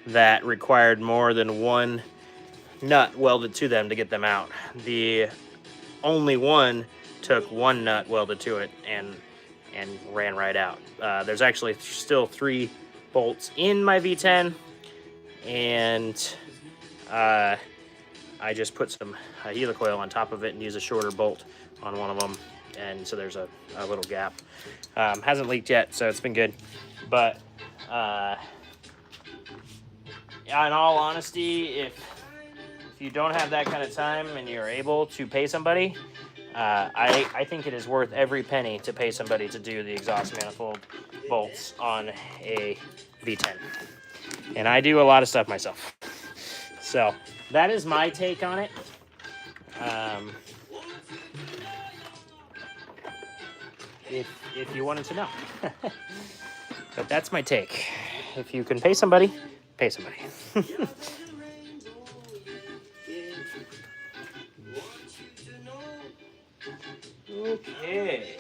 that required more than one nut welded to them to get them out. The only one took one nut welded to it and ran right out. There's actually still 3 bolts in my V10, and I just put some helicoil on top of it and use a shorter bolt on one of them, and so there's a little gap. Hasn't leaked yet, so it's been good. But in all honesty, if you don't have that kind of time and you're able to pay somebody, I think it is worth every penny to pay somebody to do the exhaust manifold bolts on a V10. And I do a lot of stuff myself. So that is my take on it. If you wanted to know. But that's my take. If you can pay somebody, pay somebody. Okay.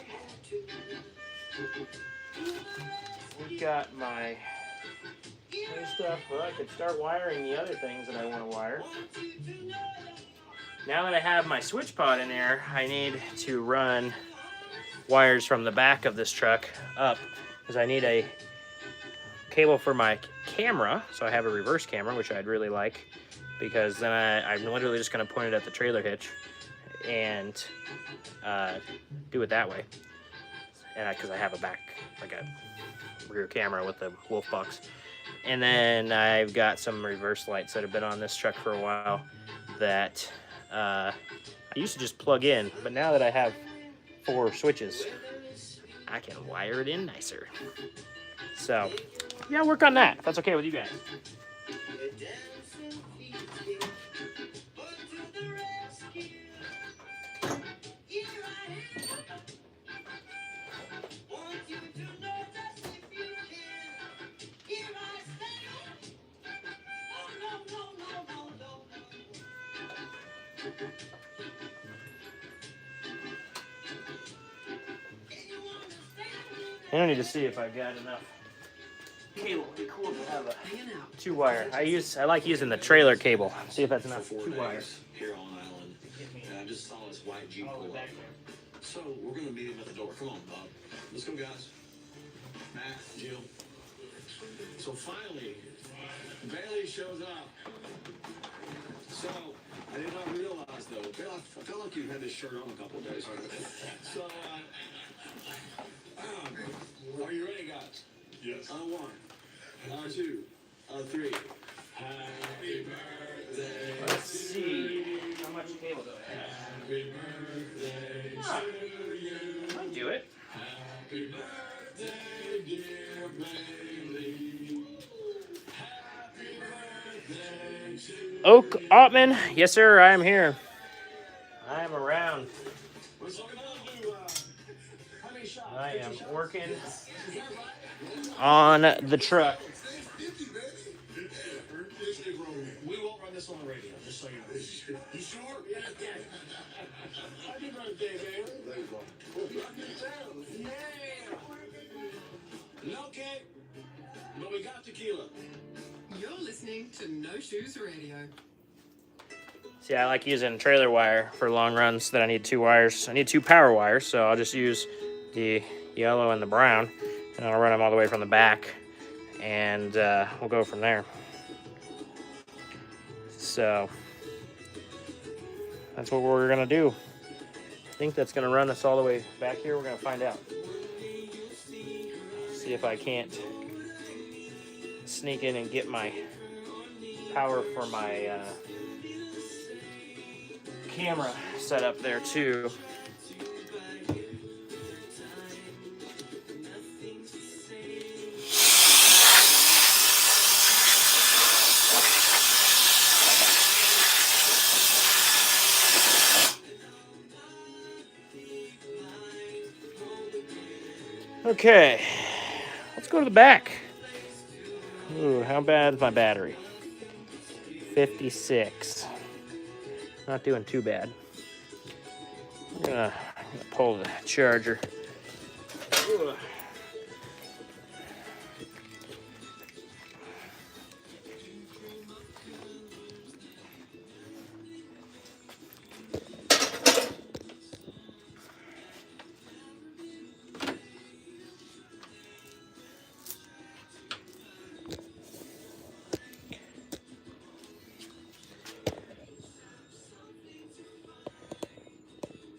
We've got my stuff. Well, I could start wiring the other things that I want to wire. Now that I have my switch pod in there, I need to run wires from the back of this truck up, because I need a cable for my camera, so I have a reverse camera, which I'd really like, because then I'm literally just going to point it at the trailer hitch and do it that way. And because I have a back, like a rear camera with the wolf box. And then I've got some reverse lights that have been on this truck for a while that I used to just plug in, but now that I have 4 switches, I can wire it in nicer. So, yeah, work on that, if that's okay with you guys. I don't need to see if I've got enough cable. It'd be cool to have a 2-wire. I like using the trailer cable. See if that's enough 4 2 wire. days here on island, and I just saw this white Jeep pull up. So we're gonna meet him at the door. Come on, Bob. Let's go, guys. Matt, Jill. So finally, Bailey shows up. So I did not realize though. Bill, I felt like you had this shirt on a couple of days. So. Are you ready, guys? Yes. On 1, 2, 3. Happy birthday. Let's see. How much cable do I have? Happy birthday to you. I might do it. Happy birthday, dear Bailey. Happy birthday to Oak Ottman. Yes, sir. I am here. I am around. I am working on the truck. We won't run this on the radio, just so you know. You sure? Yeah. Happy birthday, baby. No cake, but we got tequila. You're listening to No Shoes Radio. See, I like using trailer wire for long runs that I need 2 wires. I need 2 power wires, so I'll just use the yellow and the brown, and I'll run them all the way from the back, and we'll go from there. So that's what we're gonna do. I think that's gonna run us all the way back here. We're gonna find out. See if I can't sneak in and get my power for my camera set up there too. Okay, let's go to the back. Ooh, how bad is my battery? 56. Not doing too bad. I'm gonna pull the charger. Ugh.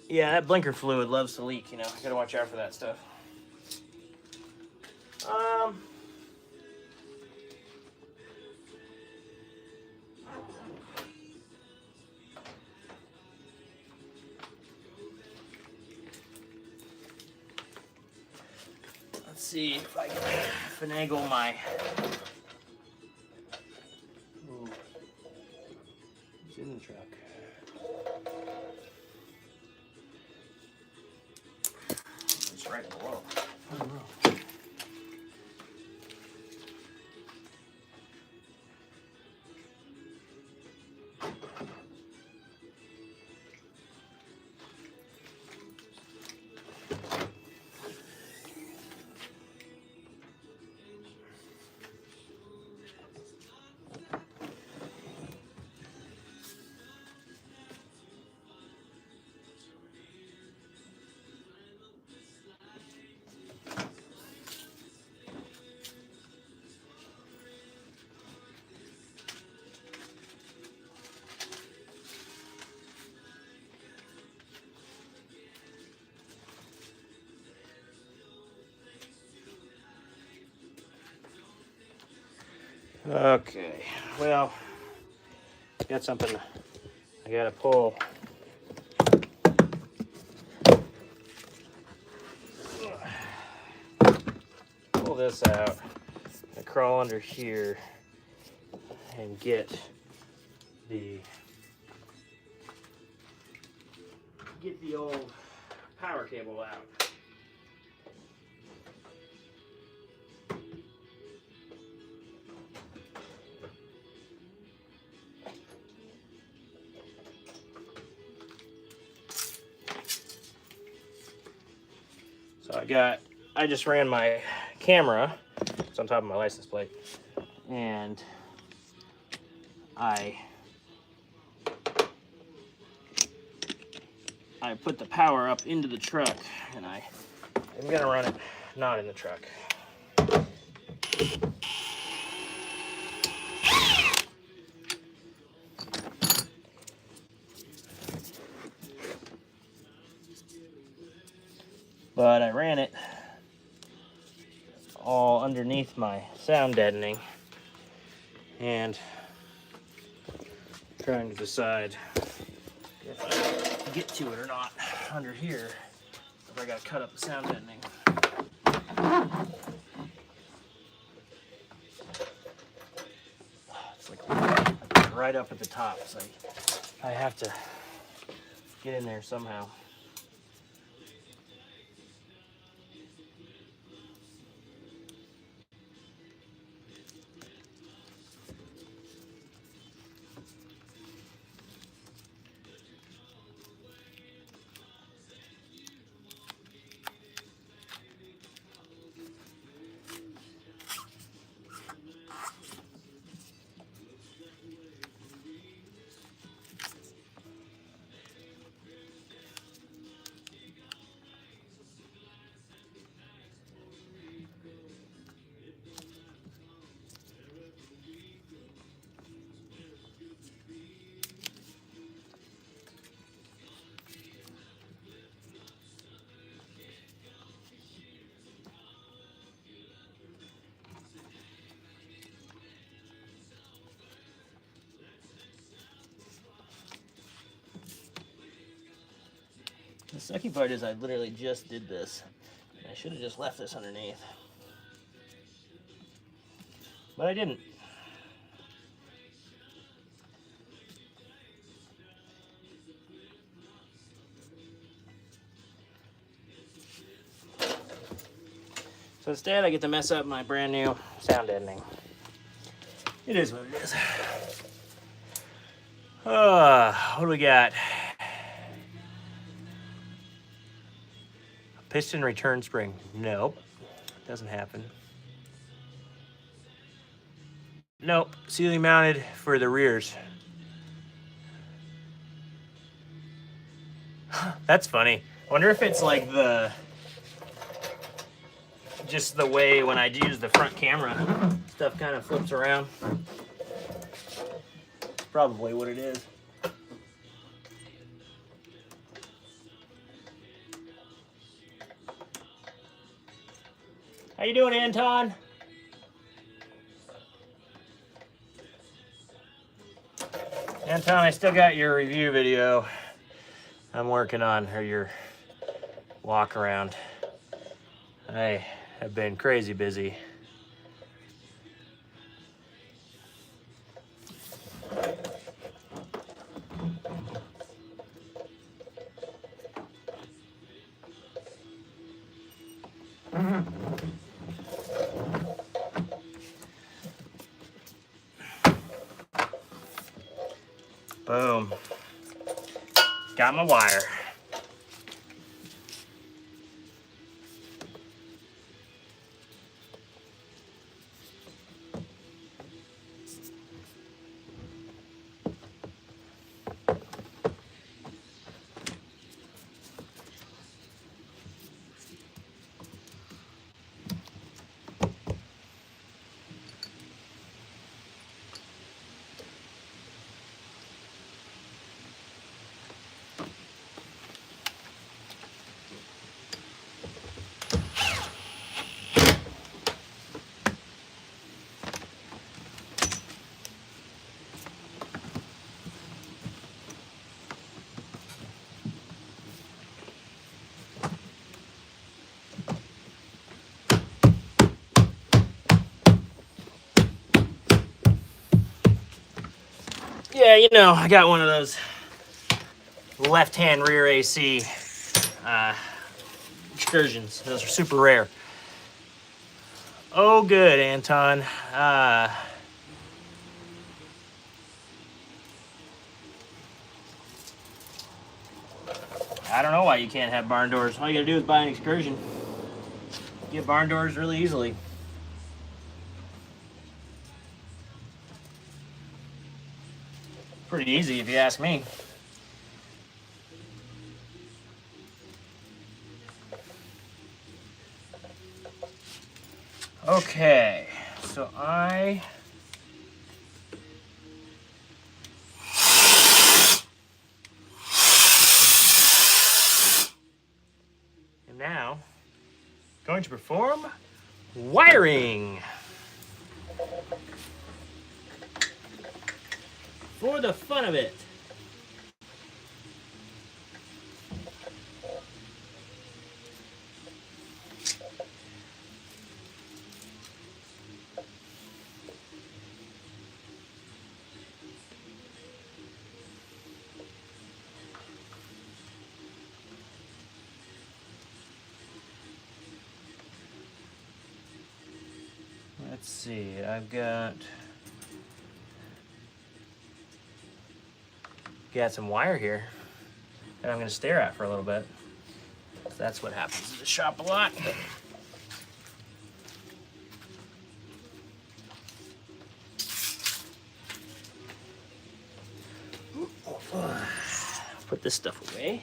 Yeah, that blinker fluid loves to leak, you know. Gotta watch out for that stuff. Let's see if I can finagle my... Ooh. It's in the truck. It's right below. I don't know. Okay, well, got something I gotta pull. Pull this out and crawl under here and get the old power cable out. So I just ran my camera, it's on top of my license plate, and I put the power up into the truck, and I'm gonna run it not in the truck. But I ran it all underneath my sound deadening, and trying to decide if I get to it or not under here, if I gotta cut up the sound deadening. It's like right up at the top, so I have to get in there somehow. The sucky part is I literally just did this. I should have just left this underneath. But I didn't. So instead I get to mess up my brand new sound deadening. It is what it is. What do we got? Piston return spring. Nope. Doesn't happen. Nope. Ceiling mounted for the rears. That's funny. I wonder if it's like just the way when I use the front camera, stuff kind of flips around. Probably what it is. How you doing, Anton? Anton, I still got your review video I'm working on, or your walk around. I have been crazy busy. Boom. Got my wire. Yeah, you know, I got one of those left-hand rear AC Excursions. Those are super rare. Oh, good, Anton. I don't know why you can't have barn doors. All you gotta do is buy an Excursion. Get barn doors really easily. Pretty easy if you ask me. Okay, so I am now going to perform wiring. For the fun of it. Let's see, I've got some wire here that I'm going to stare at for a little bit. That's what happens in the shop a lot. Put this stuff away.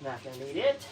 Not going to need it.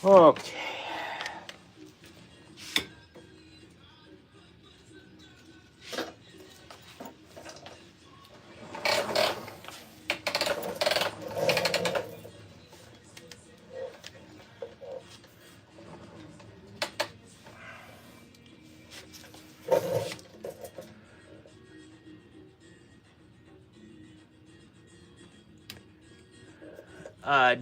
Okay.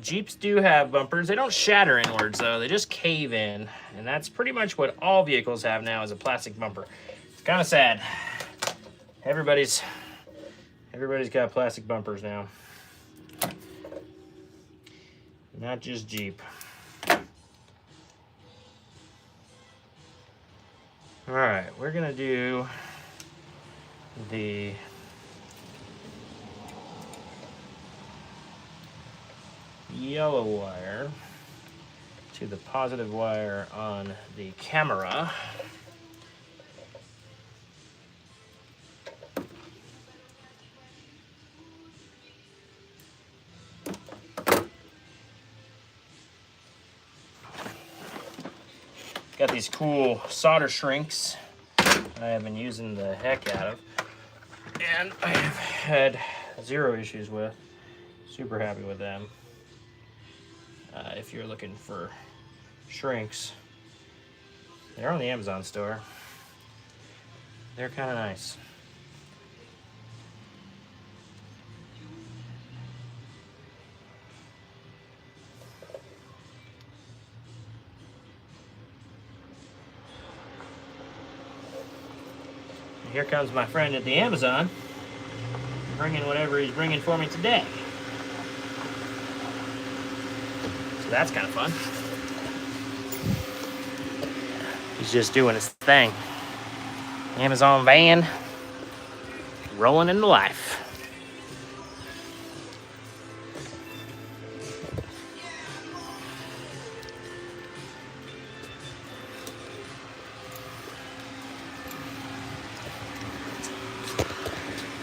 Jeeps do have bumpers. They don't shatter inwards though. They just cave in, and that's pretty much what all vehicles have now is a plastic bumper. It's kind of sad. Everybody's got plastic bumpers now. Not just Jeep. All right, we're gonna do the yellow wire to the positive wire on the camera. Got these cool solder shrinks I have been using the heck out of, and I have had zero issues with. Super happy with them. If you're looking for shrinks, they're on the Amazon store. They're kind of nice. Here comes my friend at the Amazon, bringing whatever he's bringing for me today. So that's kind of fun. He's just doing his thing. Amazon van, rolling into life.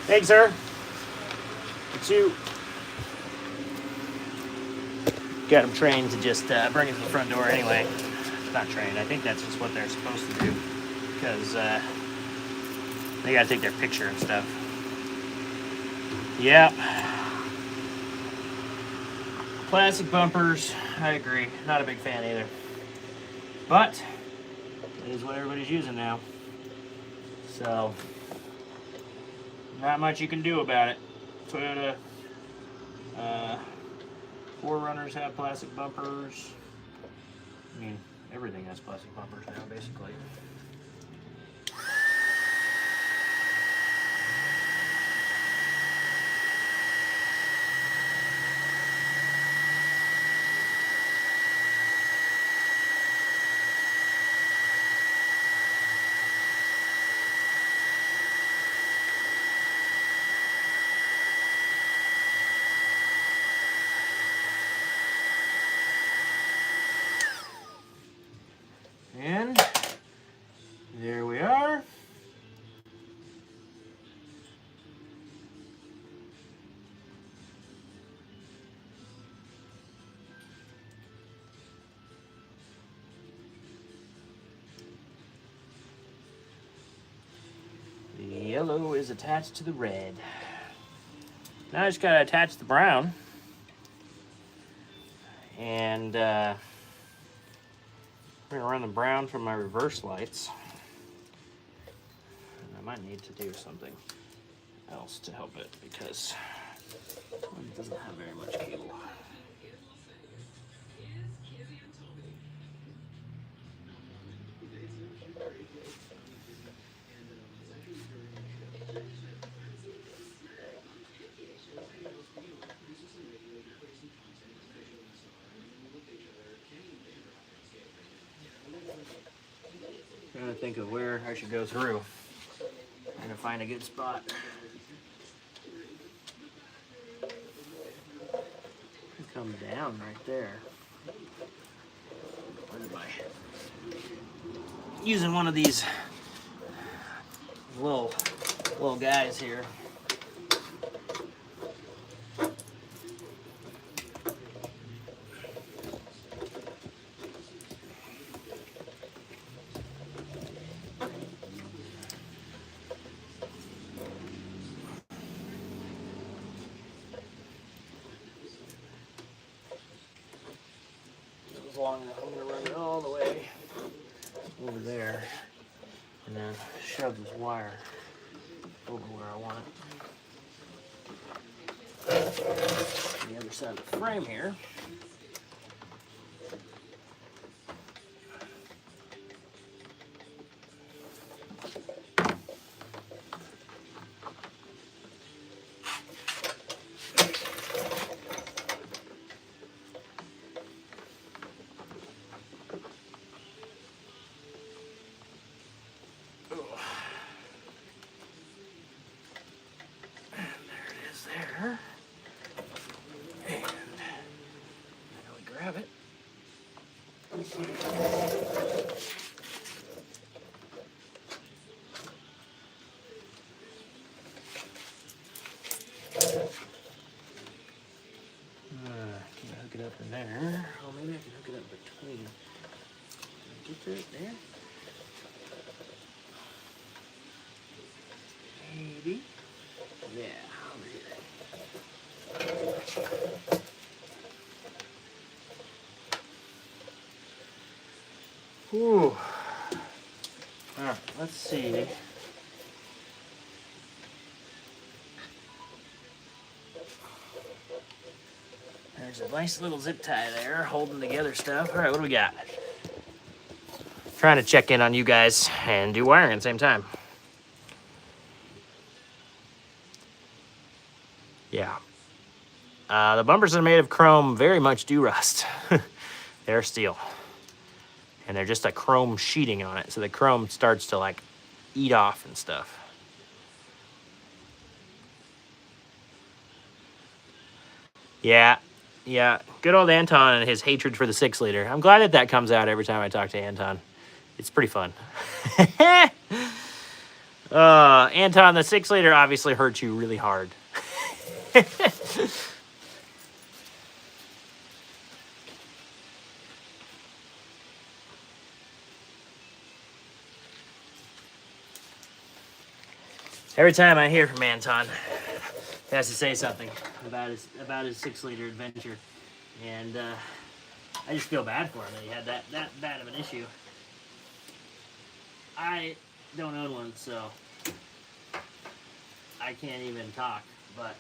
Thanks, sir. It's you. Got him trained to just bring it to the front door anyway. Not trained. I think that's just what they're supposed to do because they gotta take their picture and stuff. Yeah. Plastic bumpers. I agree. Not a big fan either. But it is what everybody's using now. So. Not much you can do about it. Toyota 4Runners have plastic bumpers. I mean, everything has plastic bumpers now, basically. And there we are. The yellow is attached to the red. Now I just gotta attach the brown. And I'm going to run the brown from my reverse lights. And I might need to do something else to help it because it doesn't have very much cable. Trying to think of where I should go through and to find a good spot. Come down right there. Where am I? Using one of these little guys here. Long enough. I'm going to run it all the way over there and then shove this wire over where I want it. the other side of the frame here. Hook it up in there. Oh, maybe I can hook it up between. Can I get to it there? Maybe. Yeah, over here. Whew. Alright, let's see. There's a nice little zip tie there holding together stuff. Alright, what do we got? Trying to check in on you guys and do wiring at the same time. Yeah. The bumpers that are made of chrome very much do rust. They're steel. And they're just a chrome sheeting on it, so the chrome starts to like eat off and stuff. Yeah, good old Anton and his hatred for the 6-liter. I'm glad that comes out every time I talk to Anton. It's pretty fun. Anton, the 6-liter obviously hurt you really hard. Every time I hear from Anton, he has to say something about his 6-liter adventure, and I just feel bad for him that he had that bad of an issue. I don't own one, so I can't even talk, but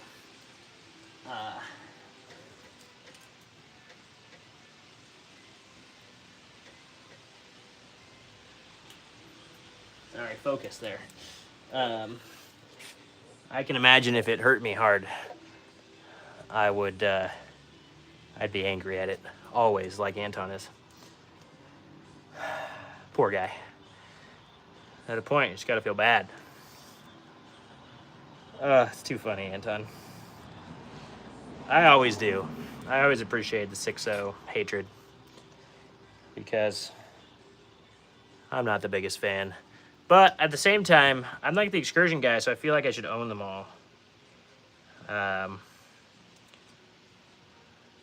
sorry, focus there. I can imagine if it hurt me hard, I would, I'd be angry at it. Always, like Anton is. Poor guy. At a point, you just gotta feel bad. It's too funny, Anton. I always do. I always appreciate the 6.0 hatred. Because I'm not the biggest fan. But at the same time, I'm like the Excursion guy, so I feel like I should own them all.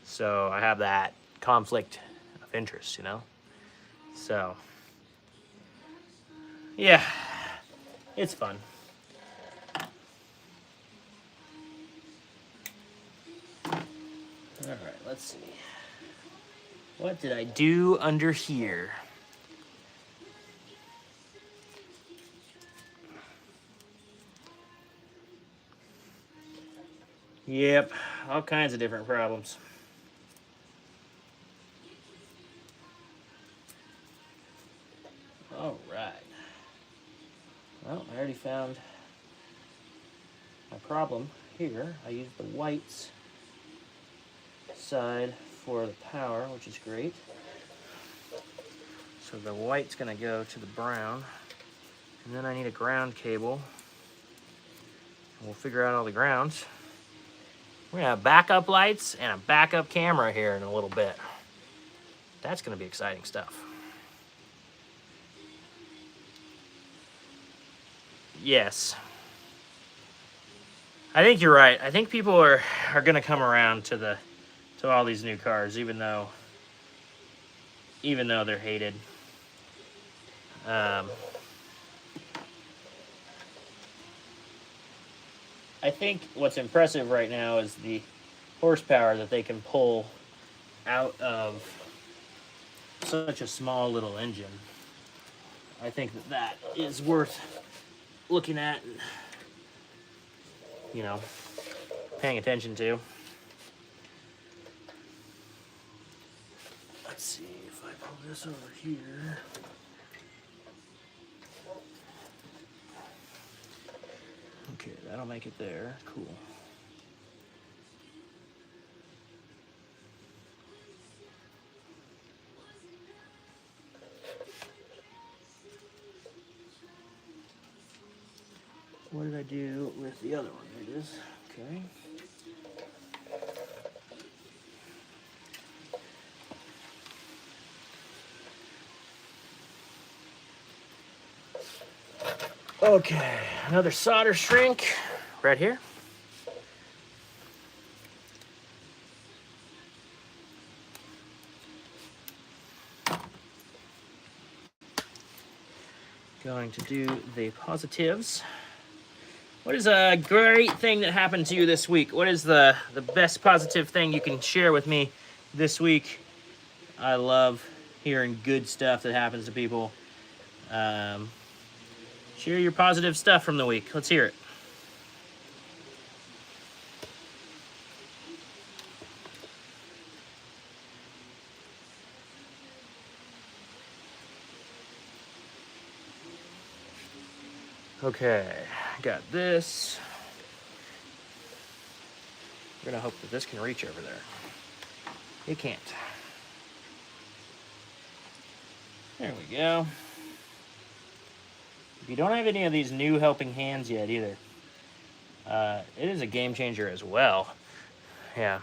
So I have that conflict of interest, you know? So, yeah, it's fun. All right, let's see. What did I do under here? Yep, all kinds of different problems. All right. Well, I already found my problem here. I used the whites side for the power, which is great. So the white's gonna go to the brown. And then I need a ground cable. And we'll figure out all the grounds. We're gonna have backup lights and a backup camera here in a little bit. That's gonna be exciting stuff. Yes. I think you're right. I think people are gonna come around to all these new cars, even though they're hated. I think what's impressive right now is the horsepower that they can pull out of such a small little engine. I think that is worth looking at and, you know, paying attention to. this over here. Okay, that'll make it there. Cool. What did I do with the other one? There it is. Okay. Okay, another solder shrink right here. Going to do the positives. What is a great thing that happened to you this week? What is the best positive thing you can share with me this week? I love hearing good stuff that happens to people. Share your positive stuff from the week. Let's hear it. Okay, got this. I'm gonna hope that this can reach over there. It can't. There we go. If you don't have any of these new helping hands yet either, it is a game changer as well. Yeah.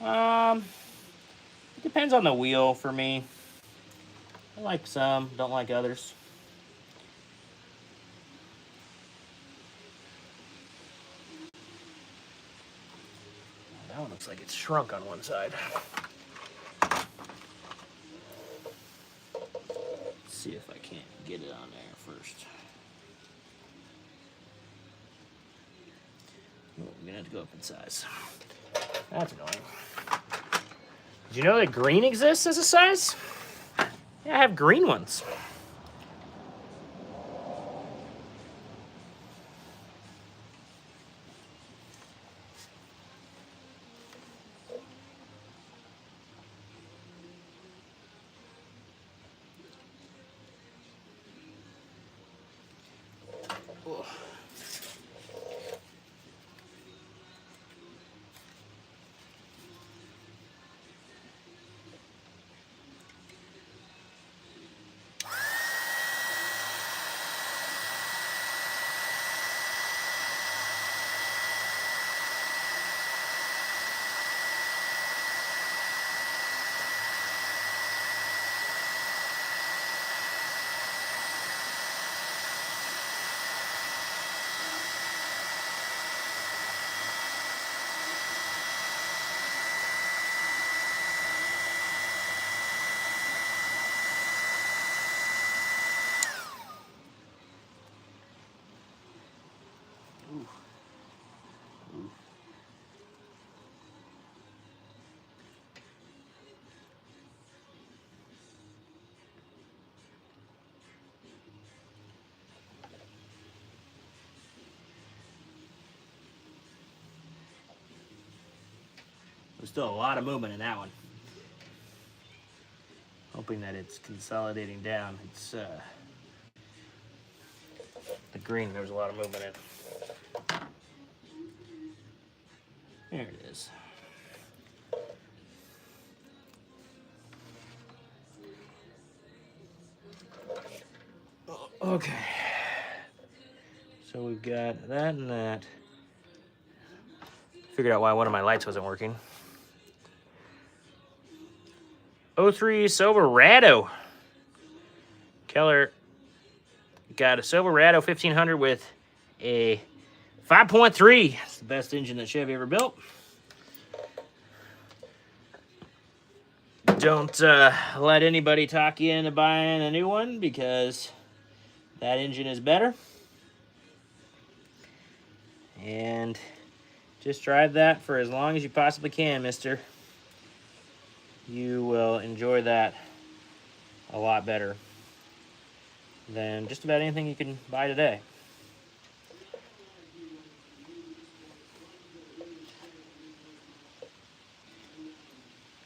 It depends on the wheel for me. I like some, don't like others. That one looks like it's shrunk on one side. Let's see if I can't get it on there first. Oh, I'm gonna have to go up in size. That's annoying. Did you know that green exists as a size? Yeah, I have green ones. Oh. There's still a lot of movement in that one. Hoping that it's consolidating down. It's the green, there's a lot of movement in. There it is. Okay. So we've got that and that. Figured out why one of my lights wasn't working. 03 Silverado. Keller got a Silverado 1500 with a 5.3. It's the best engine that Chevy ever built. Don't let anybody talk you into buying a new one because that engine is better. And just drive that for as long as you possibly can, mister. You will enjoy that a lot better than just about anything you can buy today.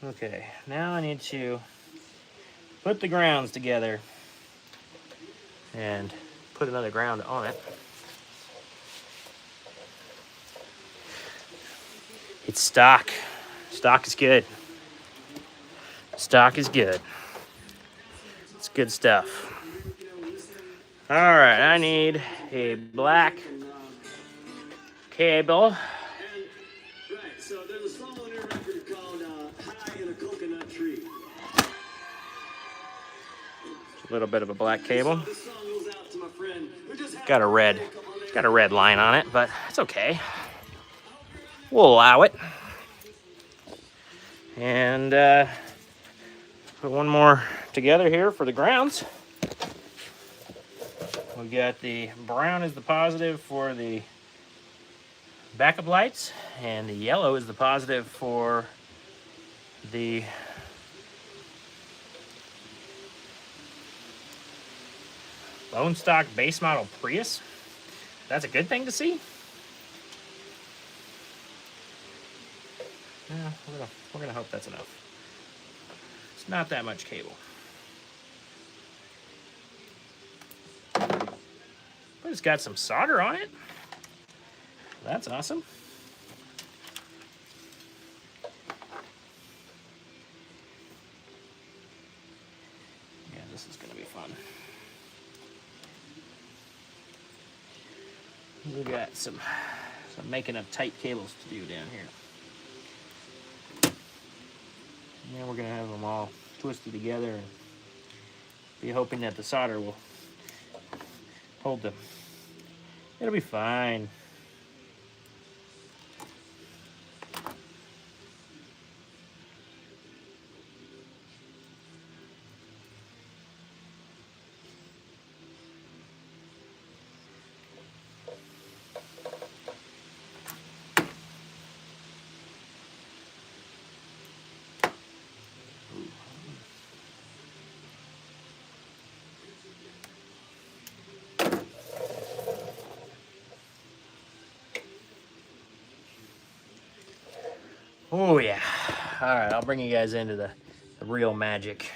Okay, now I need to put the grounds together and put another ground on it. It's stock. Stock is good. Stock is good. It's good stuff. All right, I need a black cable. And, right, so there's a song on your record called High in a Coconut Tree. A little bit of a black cable. So this song goes out to my friend who just had Got a red, birthday a couple of days got a red line on it, but it's okay. We'll allow it. And put one more together here for the grounds. We got the brown is the positive for the backup lights, and the yellow is the positive for the bone stock base model Prius. That's a good thing to see. Yeah, we're gonna hope that's enough. It's not that much cable, but it's got some solder on it. That's awesome. Yeah, this is gonna be fun. We got some making of tight cables to do down here. And then we're gonna have them all twisted together and be hoping that the solder will hold them. It'll be fine. Oh yeah. All right, I'll bring you guys into the real magic.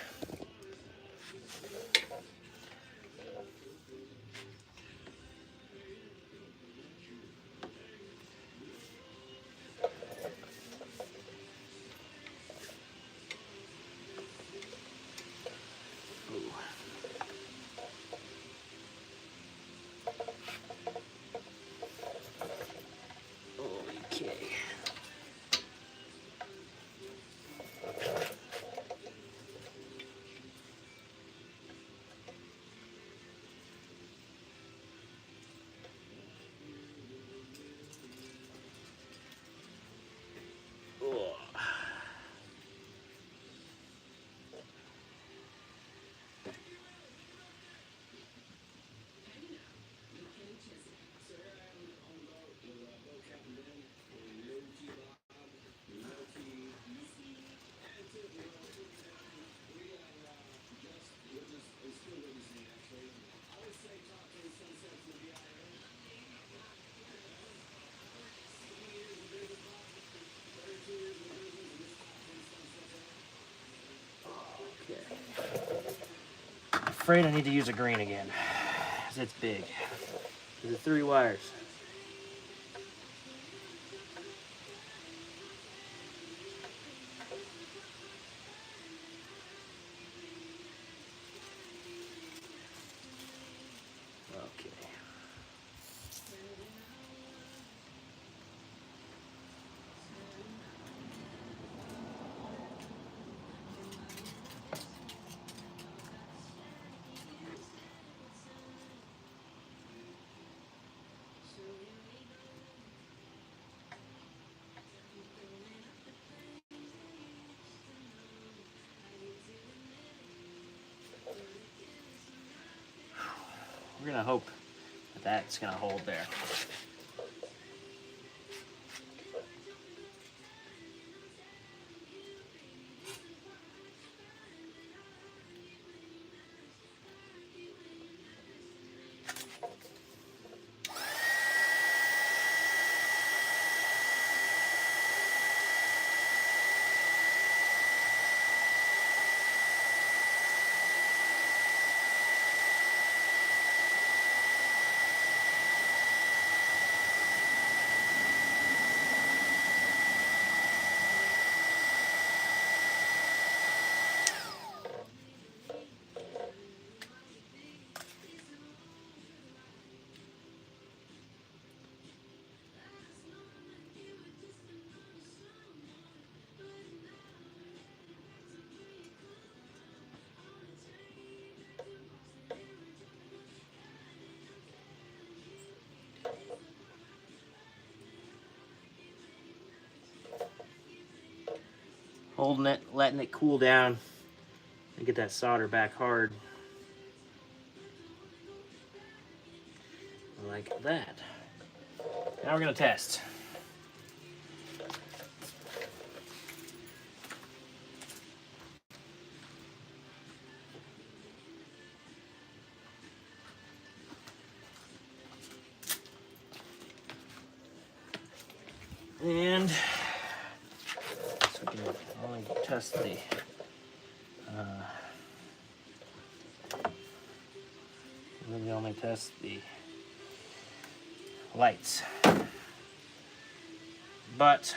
Okay. I'm afraid I need to use a green again, because it's big. There's 3 wires. Okay. We're gonna hope that that's gonna hold there. holding it, letting it cool down, and get that solder back hard. Like that. Now we're gonna test. And so we can only test the really only test the lights, but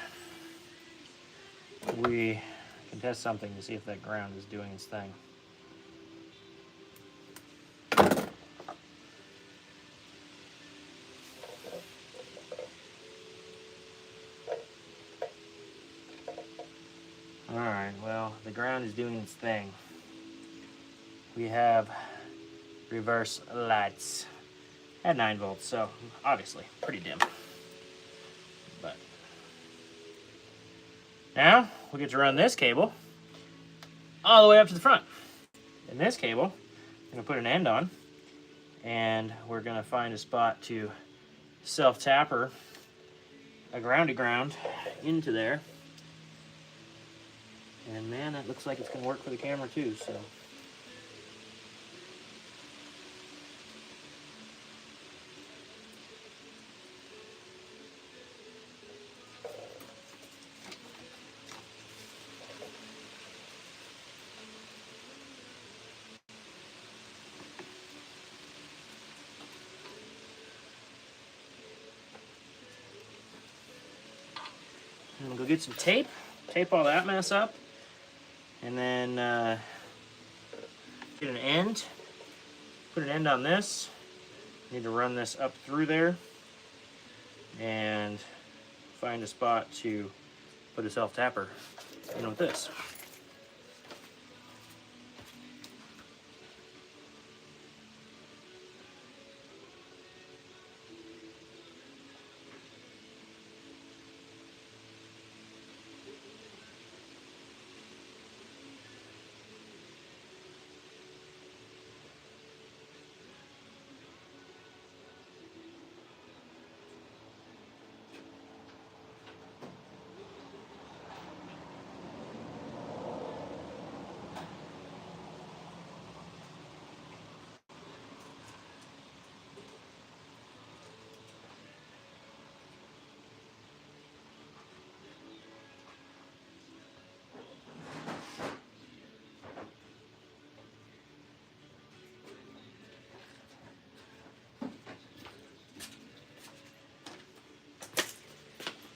we can test something to see if that ground is doing its thing. Alright, well, the ground is doing its thing. We have reverse lights at 9 volts, so obviously pretty dim. But now we get to run this cable all the way up to the front. And this cable, I'm going to put an end on, and we're going to find a spot to self-tapper a ground to ground into there. And man, that looks like it's going to work for the camera too, so. And we'll go get some tape all that mess up, and then get an end, put an end on this. Need to run this up through there and find a spot to put a self-tapper in with this.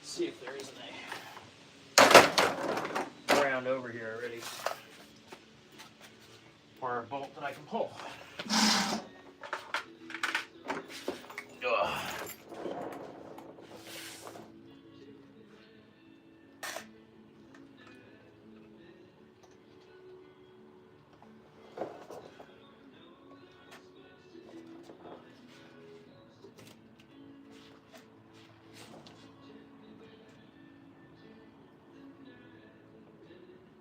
See if there isn't a ground over here already, or a bolt that I can pull. Ugh.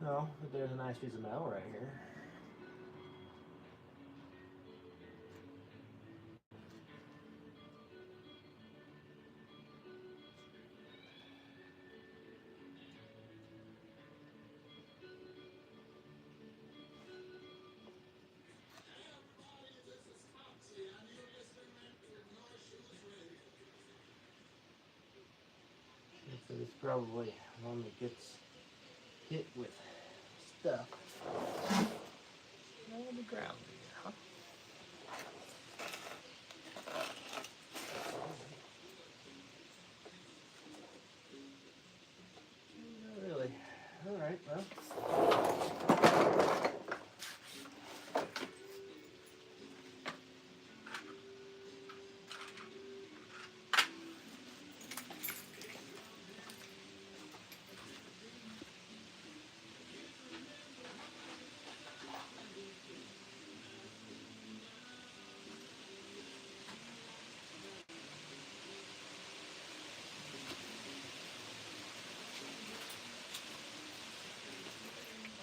No, but there's a nice piece of metal right here. So it's probably one that gets hit with stuff. On the ground here, huh? Not really. Alright, well.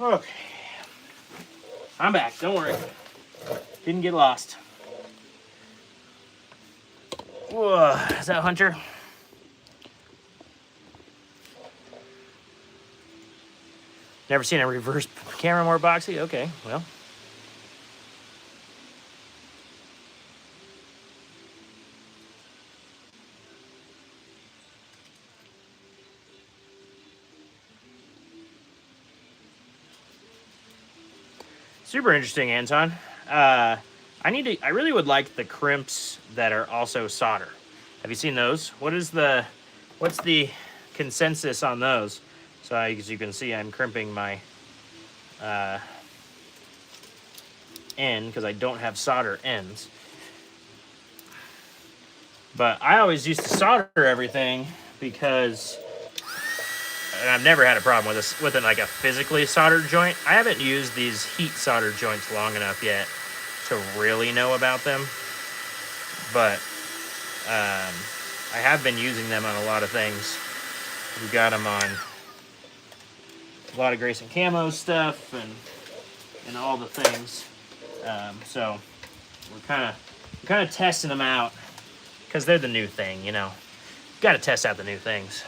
Okay. I'm back. Don't worry. Didn't get lost. Whoa. Is that Hunter? Never seen a reverse camera more boxy? Okay, well. Super interesting, Anton. I really would like the crimps that are also solder. Have you seen those? What's the consensus on those? So as you can see, I'm crimping my end because I don't have solder ends. But I always used to solder everything because, and I've never had a problem with it like a physically soldered joint. I haven't used these heat soldered joints long enough yet to really know about them. But I have been using them on a lot of things. We got them on a lot of Grayson Camo stuff and all the things. So we're kind of testing them out because they're the new thing, you know. Got to test out the new things.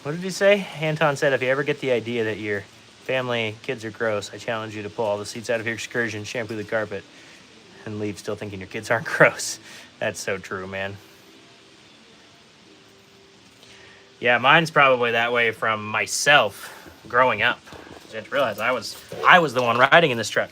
What did he say? Anton said, if you ever get the idea that your family kids are gross, I challenge you to pull all the seats out of your Excursion, shampoo the carpet, and leave still thinking your kids aren't gross. That's so true, man. Yeah, mine's probably that way from myself growing up. I didn't realize I was the one riding in this truck.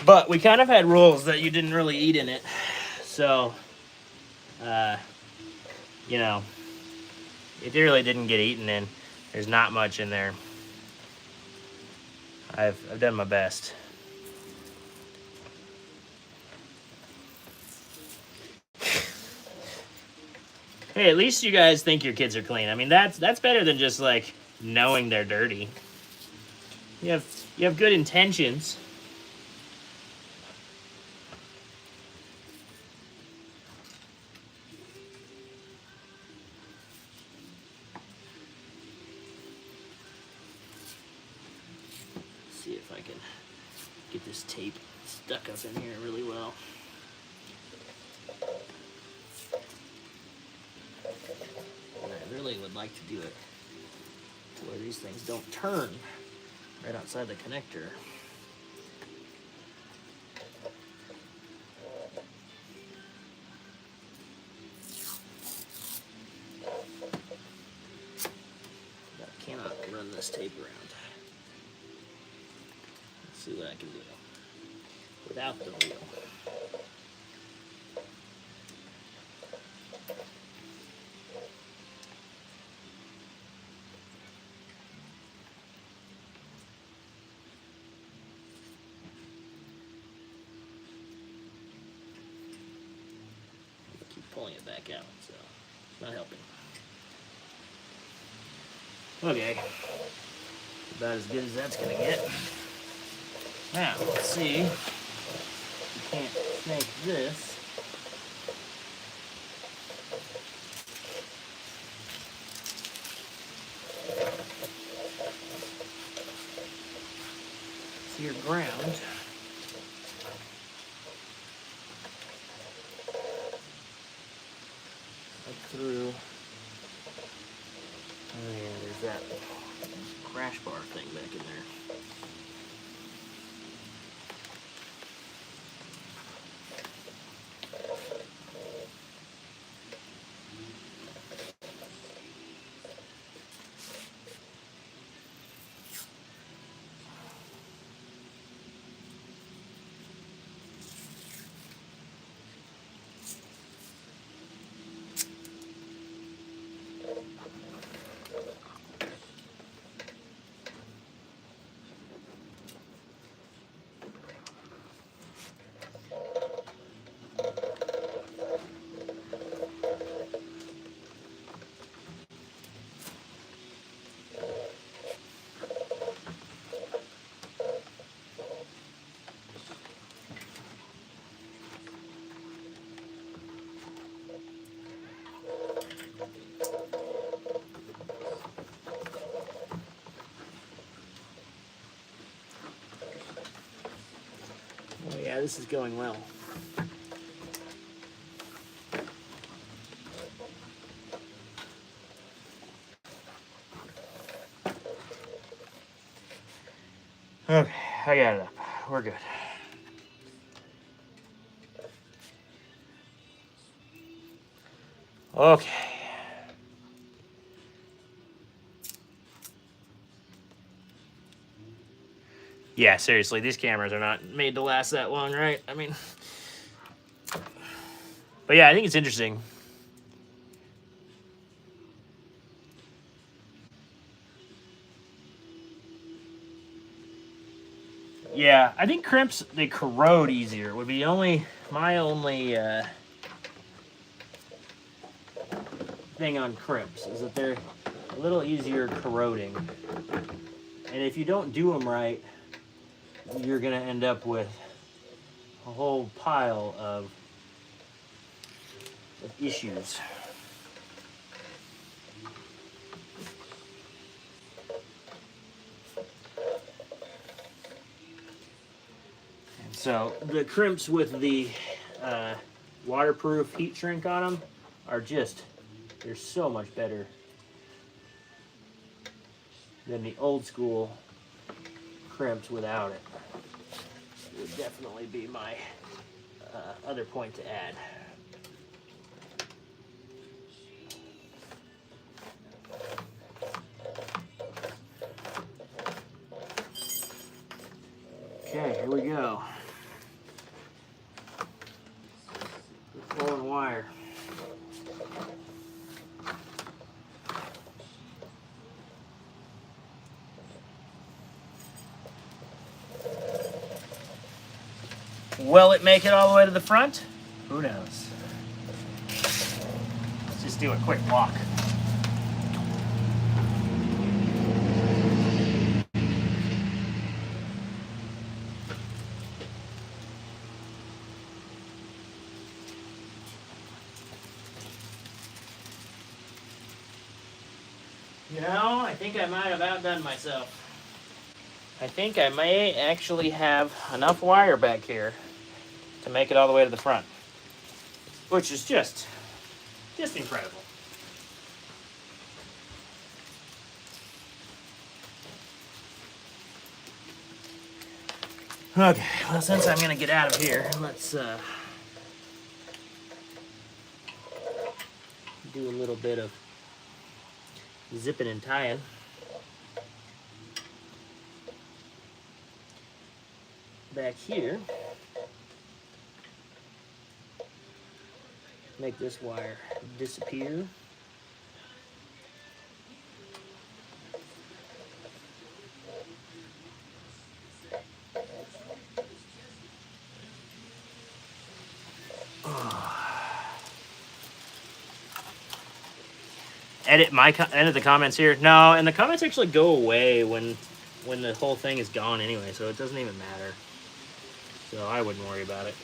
But we kind of had rules that you didn't really eat in it. So, you know, it really didn't get eaten in. There's not much in there. I've done my best. Hey, at least you guys think your kids are clean. I mean, that's better than just like knowing they're dirty. You have good intentions. See if I can get this tape stuck up in here really well. And I really would like to do it to where these things don't turn right outside the connector. But I cannot run this tape around. Let's see what I can do without the wheel. Keep pulling it back out, so it's not helping. Okay, about as good as that's gonna get. Now, let's see. You can't snake this. See your ground. Up through. Oh yeah, there's that crash bar thing back in there. Yeah, this is going well. Okay, I got it up. We're good. Okay. Yeah, seriously, these cameras are not made to last that long, right? I mean, but yeah, I think it's interesting. Yeah, I think crimps, they corrode easier. Would be my only thing on crimps is that they're a little easier corroding. And if you don't do them right, you're going to end up with a whole pile of issues. And so the crimps with the waterproof heat shrink on them are just, they're so much better than the old school crimps without it. Would definitely be my other point to add. Okay, here we go. Pulling wire. Will it make it all the way to the front? Who knows? Let's just do a quick walk. You know, I think I might have outdone myself. I think I may actually have enough wire back here to make it all the way to the front, which is just incredible. Okay, well, since I'm gonna get out of here, let's do a little bit of zipping and tying. Back here, make this wire disappear. Edit the comments here. No, and the comments actually go away when the whole thing is gone anyway, so it doesn't even matter. So I wouldn't worry about it.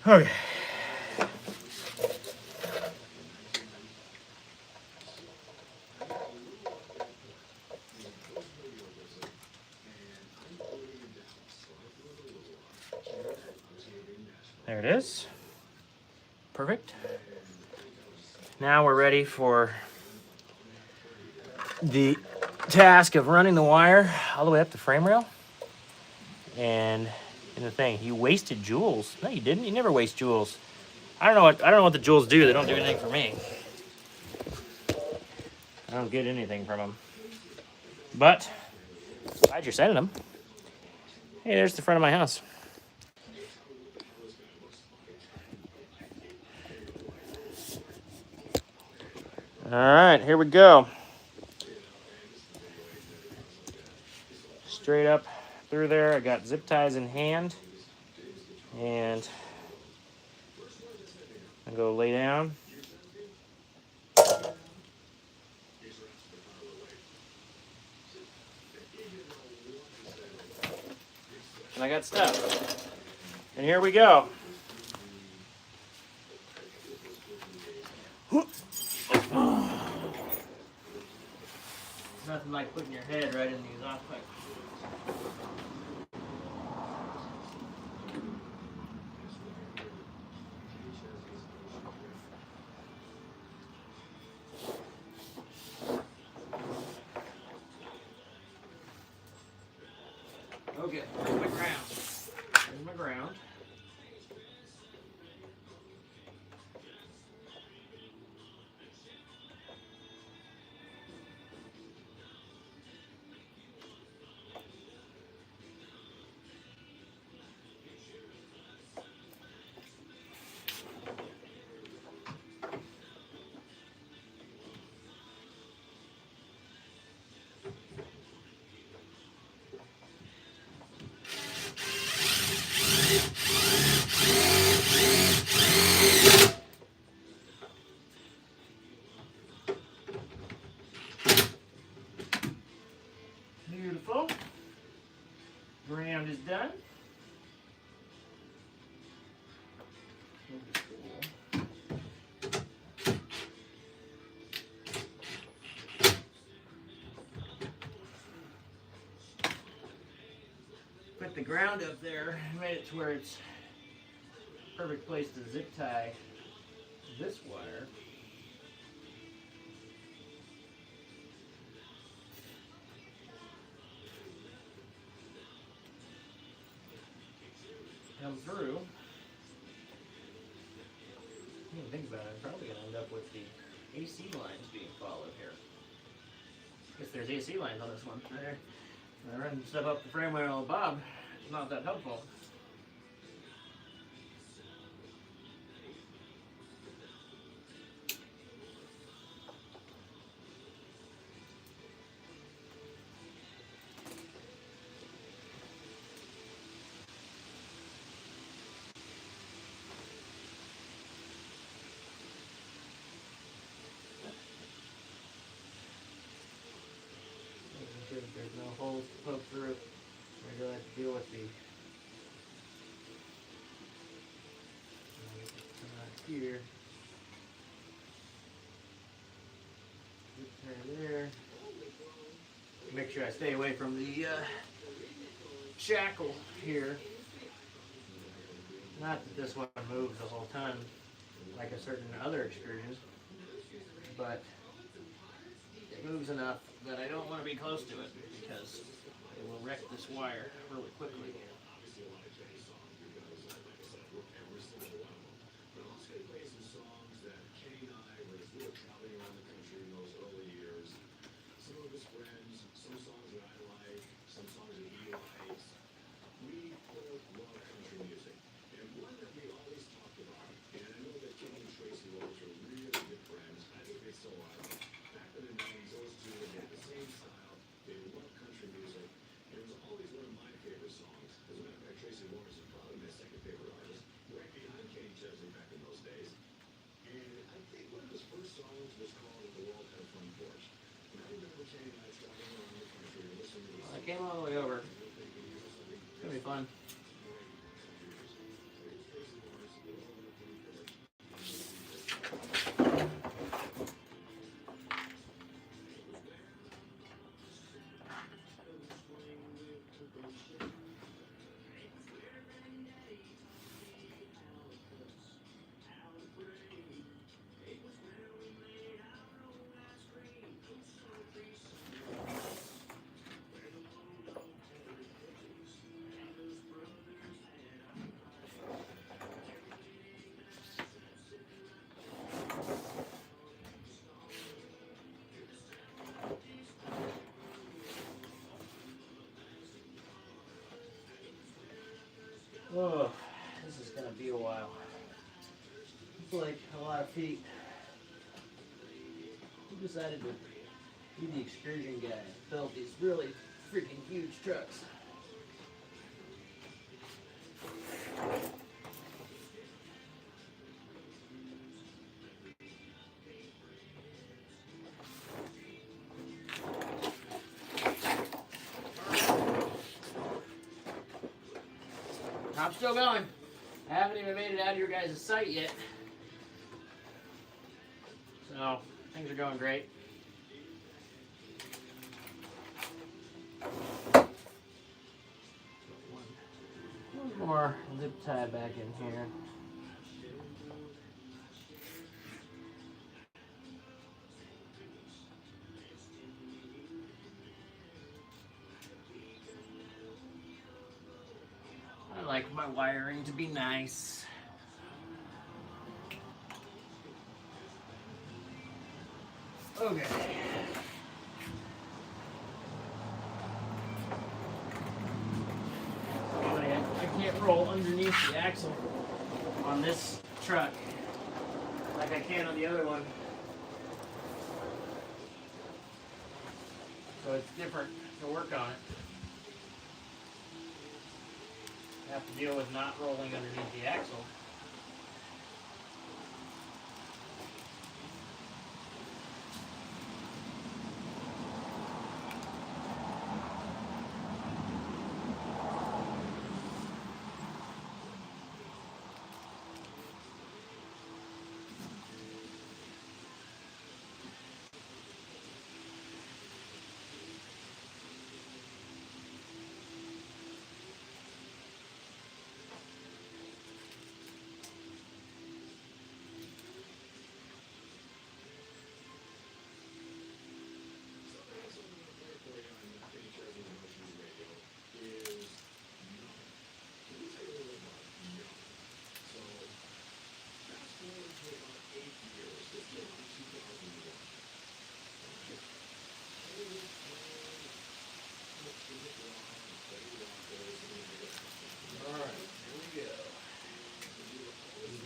Okay. There it is. Perfect. Now we're ready for the task of running the wire all the way up the frame rail. And the thing, you wasted jewels. No, you didn't. You never waste jewels. I don't know what the jewels do. They don't do anything for me. I don't get anything from them. But glad you're sending them. Hey, there's the front of my house. All right, here we go. Straight up through there. I got zip ties in hand. And I go lay down. And I got stuff. And here we go. Nothing like putting your head right in the exhaust pipe. Okay, there's my ground. There's my ground. Beautiful. Ground is done. Put the ground up there, made it to where it's a perfect place to zip tie this wire. Come through. I didn't think about it. I'm probably going to end up with the AC lines being followed here. Guess there's AC lines on this one. I run stuff up the frame wire on the bob. It's not that helpful. There's no holes to poke through. We're going to have to deal with the here. There. Make sure I stay away from the shackle here. Not that this one moves a whole ton like a certain other excursion, but it moves enough that I don't want to be close to it because it will wreck this wire really quickly. I came all the way over. It's gonna be fun. Oh, this is gonna be a while. It's like a lot of feet. Who decided to be the excursion guy and build these really freaking huge trucks? I'm still going. I haven't even made it out of your guys' sight yet. So, things are going great. One more zip tie back in here. I like my wiring to be nice. Okay. I can't roll underneath the axle on this truck like I can on the other one. So it's different to work on it. I have to deal with not rolling underneath the axle.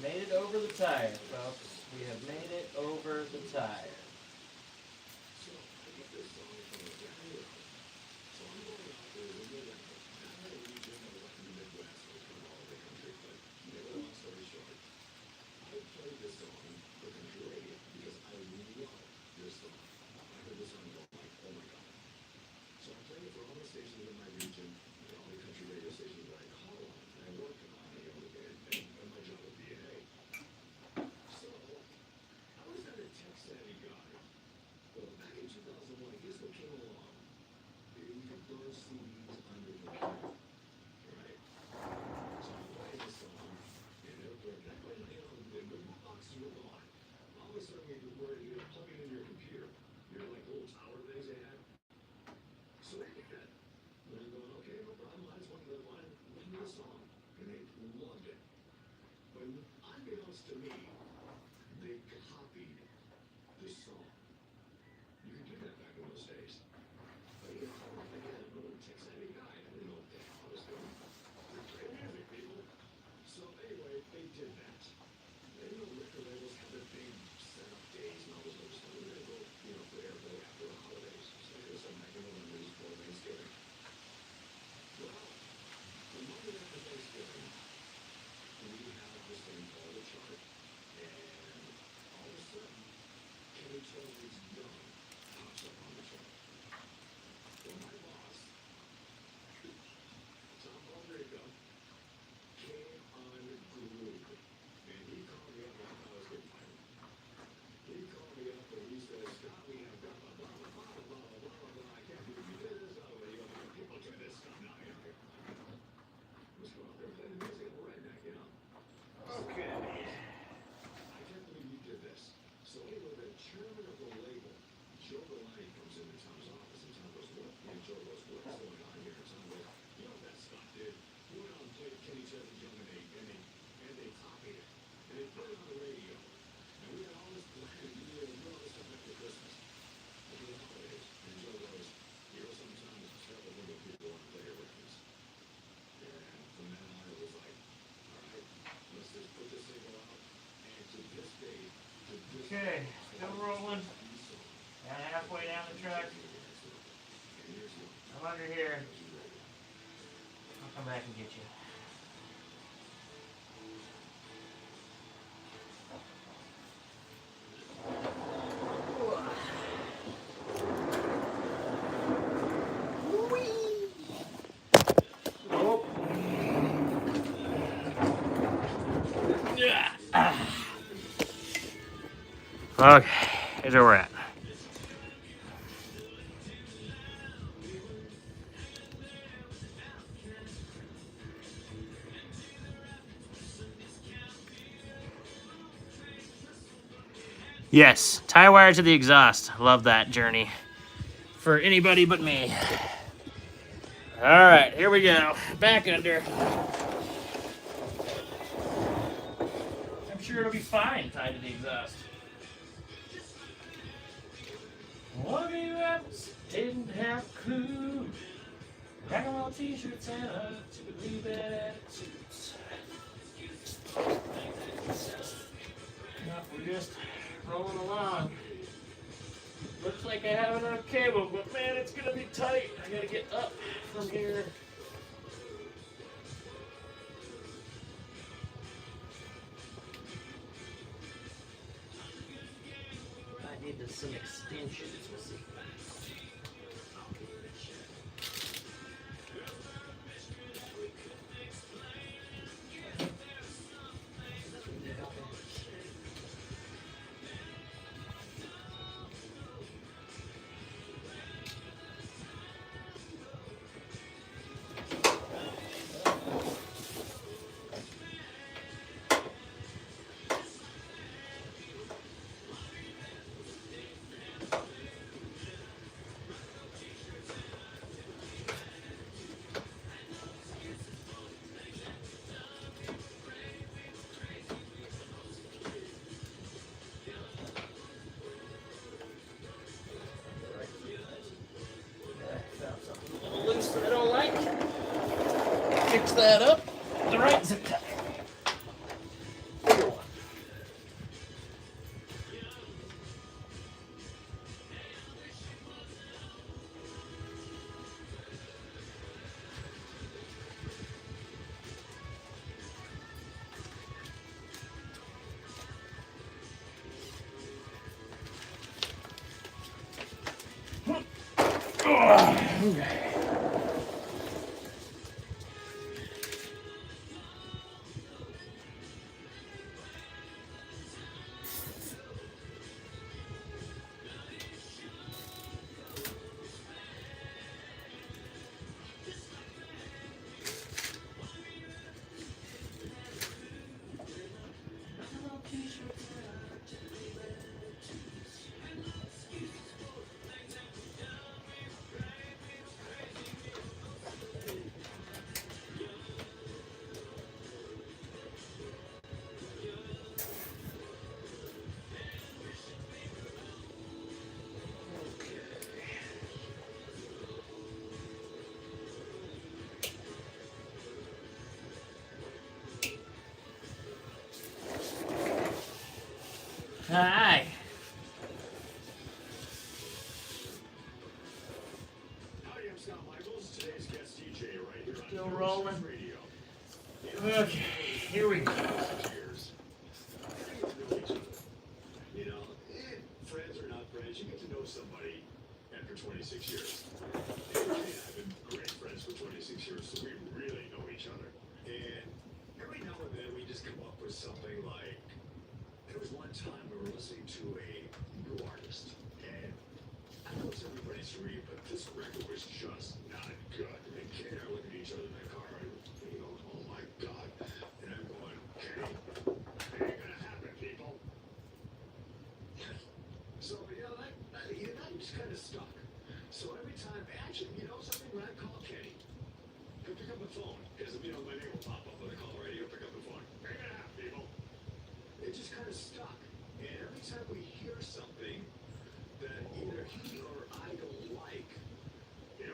Made it over the tire, folks. We have made it over the tire. Okay, still rolling. Down halfway down the truck. I'm under here. I'll come back and get you. Okay, here's where we're at. Yes, tie wire to the exhaust. Love that journey for anybody but me. All right, here we go. Back under. I'm sure it'll be fine tied to the exhaust. One of you apples didn't have a clue. Rock and roll t-shirts and typically bad attitudes. Now we're just rolling along. Looks like I have enough cable, but man, it's gonna be tight. I gotta get up from here. I need some extensions. We'll see. That I don't like. Fix that up. The right zip tie. Bigger one. Okay. Hi. Howdy, I'm Scott Michaels. Today's guest DJ right here on Still No rolling. Shoes Radio. Okay, here we go. Years. Really do. You know, friends or not friends, you get to know somebody after 26 years. And I've been great friends for 26 years, so we really know each other. And every now and then we just come up with something like, there was one time we were listening to a new artist, and I know it's everybody's dream, but this record was just not good. And Kay and I look at each other in the car, and we go, oh my God. And I'm going, Kay, it ain't gonna happen, people. So, I'm just kind of stuck. So every time, actually, you know something, when I call Kenny, he'll pick up the phone, because, my name will pop up when I call the radio, pick up the phone. Ain't gonna happen, people. It just kind of stuck. And every time we hear something that either he or I don't like,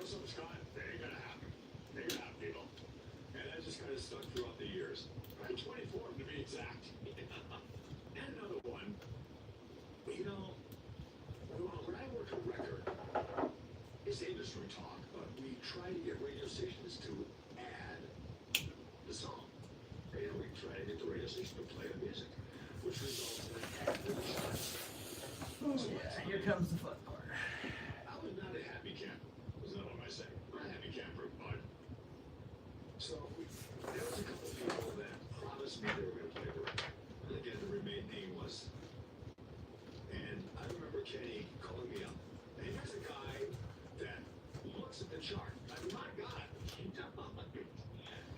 something, Scott, it ain't gonna happen. It ain't gonna happen, people. And that just kind of stuck throughout the years. Right, 24 to be exact. And another one. It's industry talk, but we try to get radio stations to add the song. You know, we try to get the radio station to play the music, which results in ad to the charts. Oh, yeah, here comes the fun part. I was not a happy camper. Was not what I say. Not a happy camper, but so there was a couple people that promised me they were going to play the record. And again, the remain name was. And I remember Kenny calling me up. And here's a guy that looks at the chart. I mean, my God.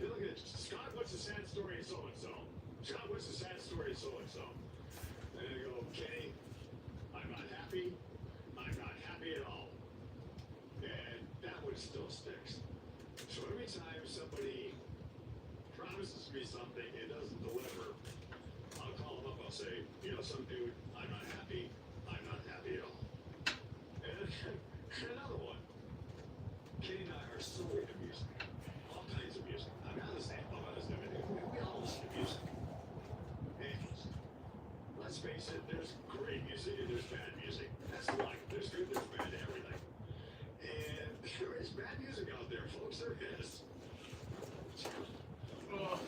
You look at Scott, what's the sad story of so and so? Scott, what's the sad story of so and so? And I go, Kenny, I'm not happy. I'm not happy at all. And that one still sticks. So every time somebody promises me something and doesn't deliver, I'll call them up. I'll say, you know, some dude, I'm not happy. I'm not happy at all. And another one. Kenny and I are so into music. All kinds of music. I'm not listening. I'm not listening to everything. We all listen to music. And let's face it, there's great music and there's bad music. That's life. There's good, there's bad, everything. And there is bad music out there, folks. There is. Oh.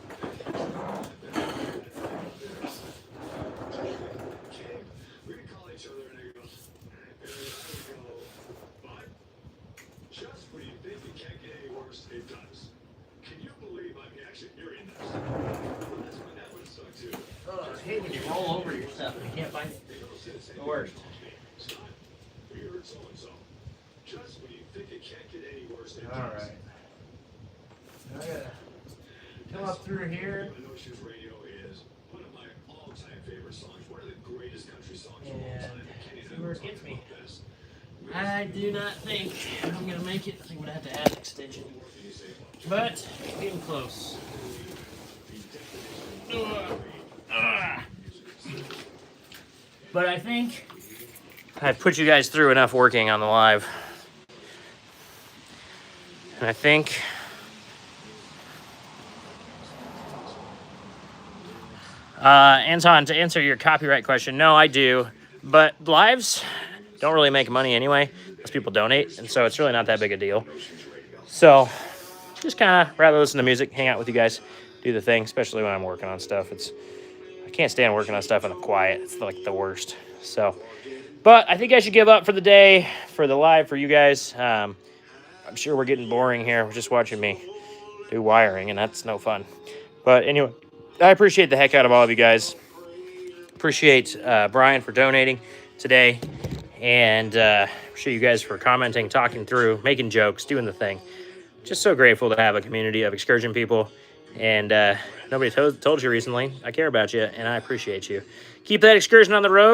Okay, we can call each other and I go, but just when you think it can't get any worse, it does. Can you believe I'm actually hearing this? Well, that's when that one stuck too. Oh, I hate when you roll over yourself and you can't find it. The worst. Scott, we heard so and so. Just when you think it can't get any worse, it All does. right. I gotta come up through here. No Shoes Radio is one of my all-time favorite songs, one of the greatest country songs of all And time. Kenny and see I where were it gets talking me. about this. I do not think I'm gonna make it. I think I'm gonna have to add an extension. But getting close. But I think I've put you guys through enough working on the live. And I think Anton, to answer your copyright question, no, I do. But lives don't really make money anyway, unless people donate, and so it's really not that big a deal. So just kind of rather listen to music, hang out with you guys, do the thing, especially when I'm working on stuff. I can't stand working on stuff in the quiet. It's like the worst. So, but I think I should give up for the day, for the live, for you guys. I'm sure we're getting boring here. We're just watching me do wiring, and that's no fun. But anyway, I appreciate the heck out of all of you guys. Appreciate Brian for donating today. And appreciate you guys for commenting, talking through, making jokes, doing the thing. Just so grateful to have a community of Excursion people. And nobody told you recently. I care about you, and I appreciate you. Keep that Excursion on the road.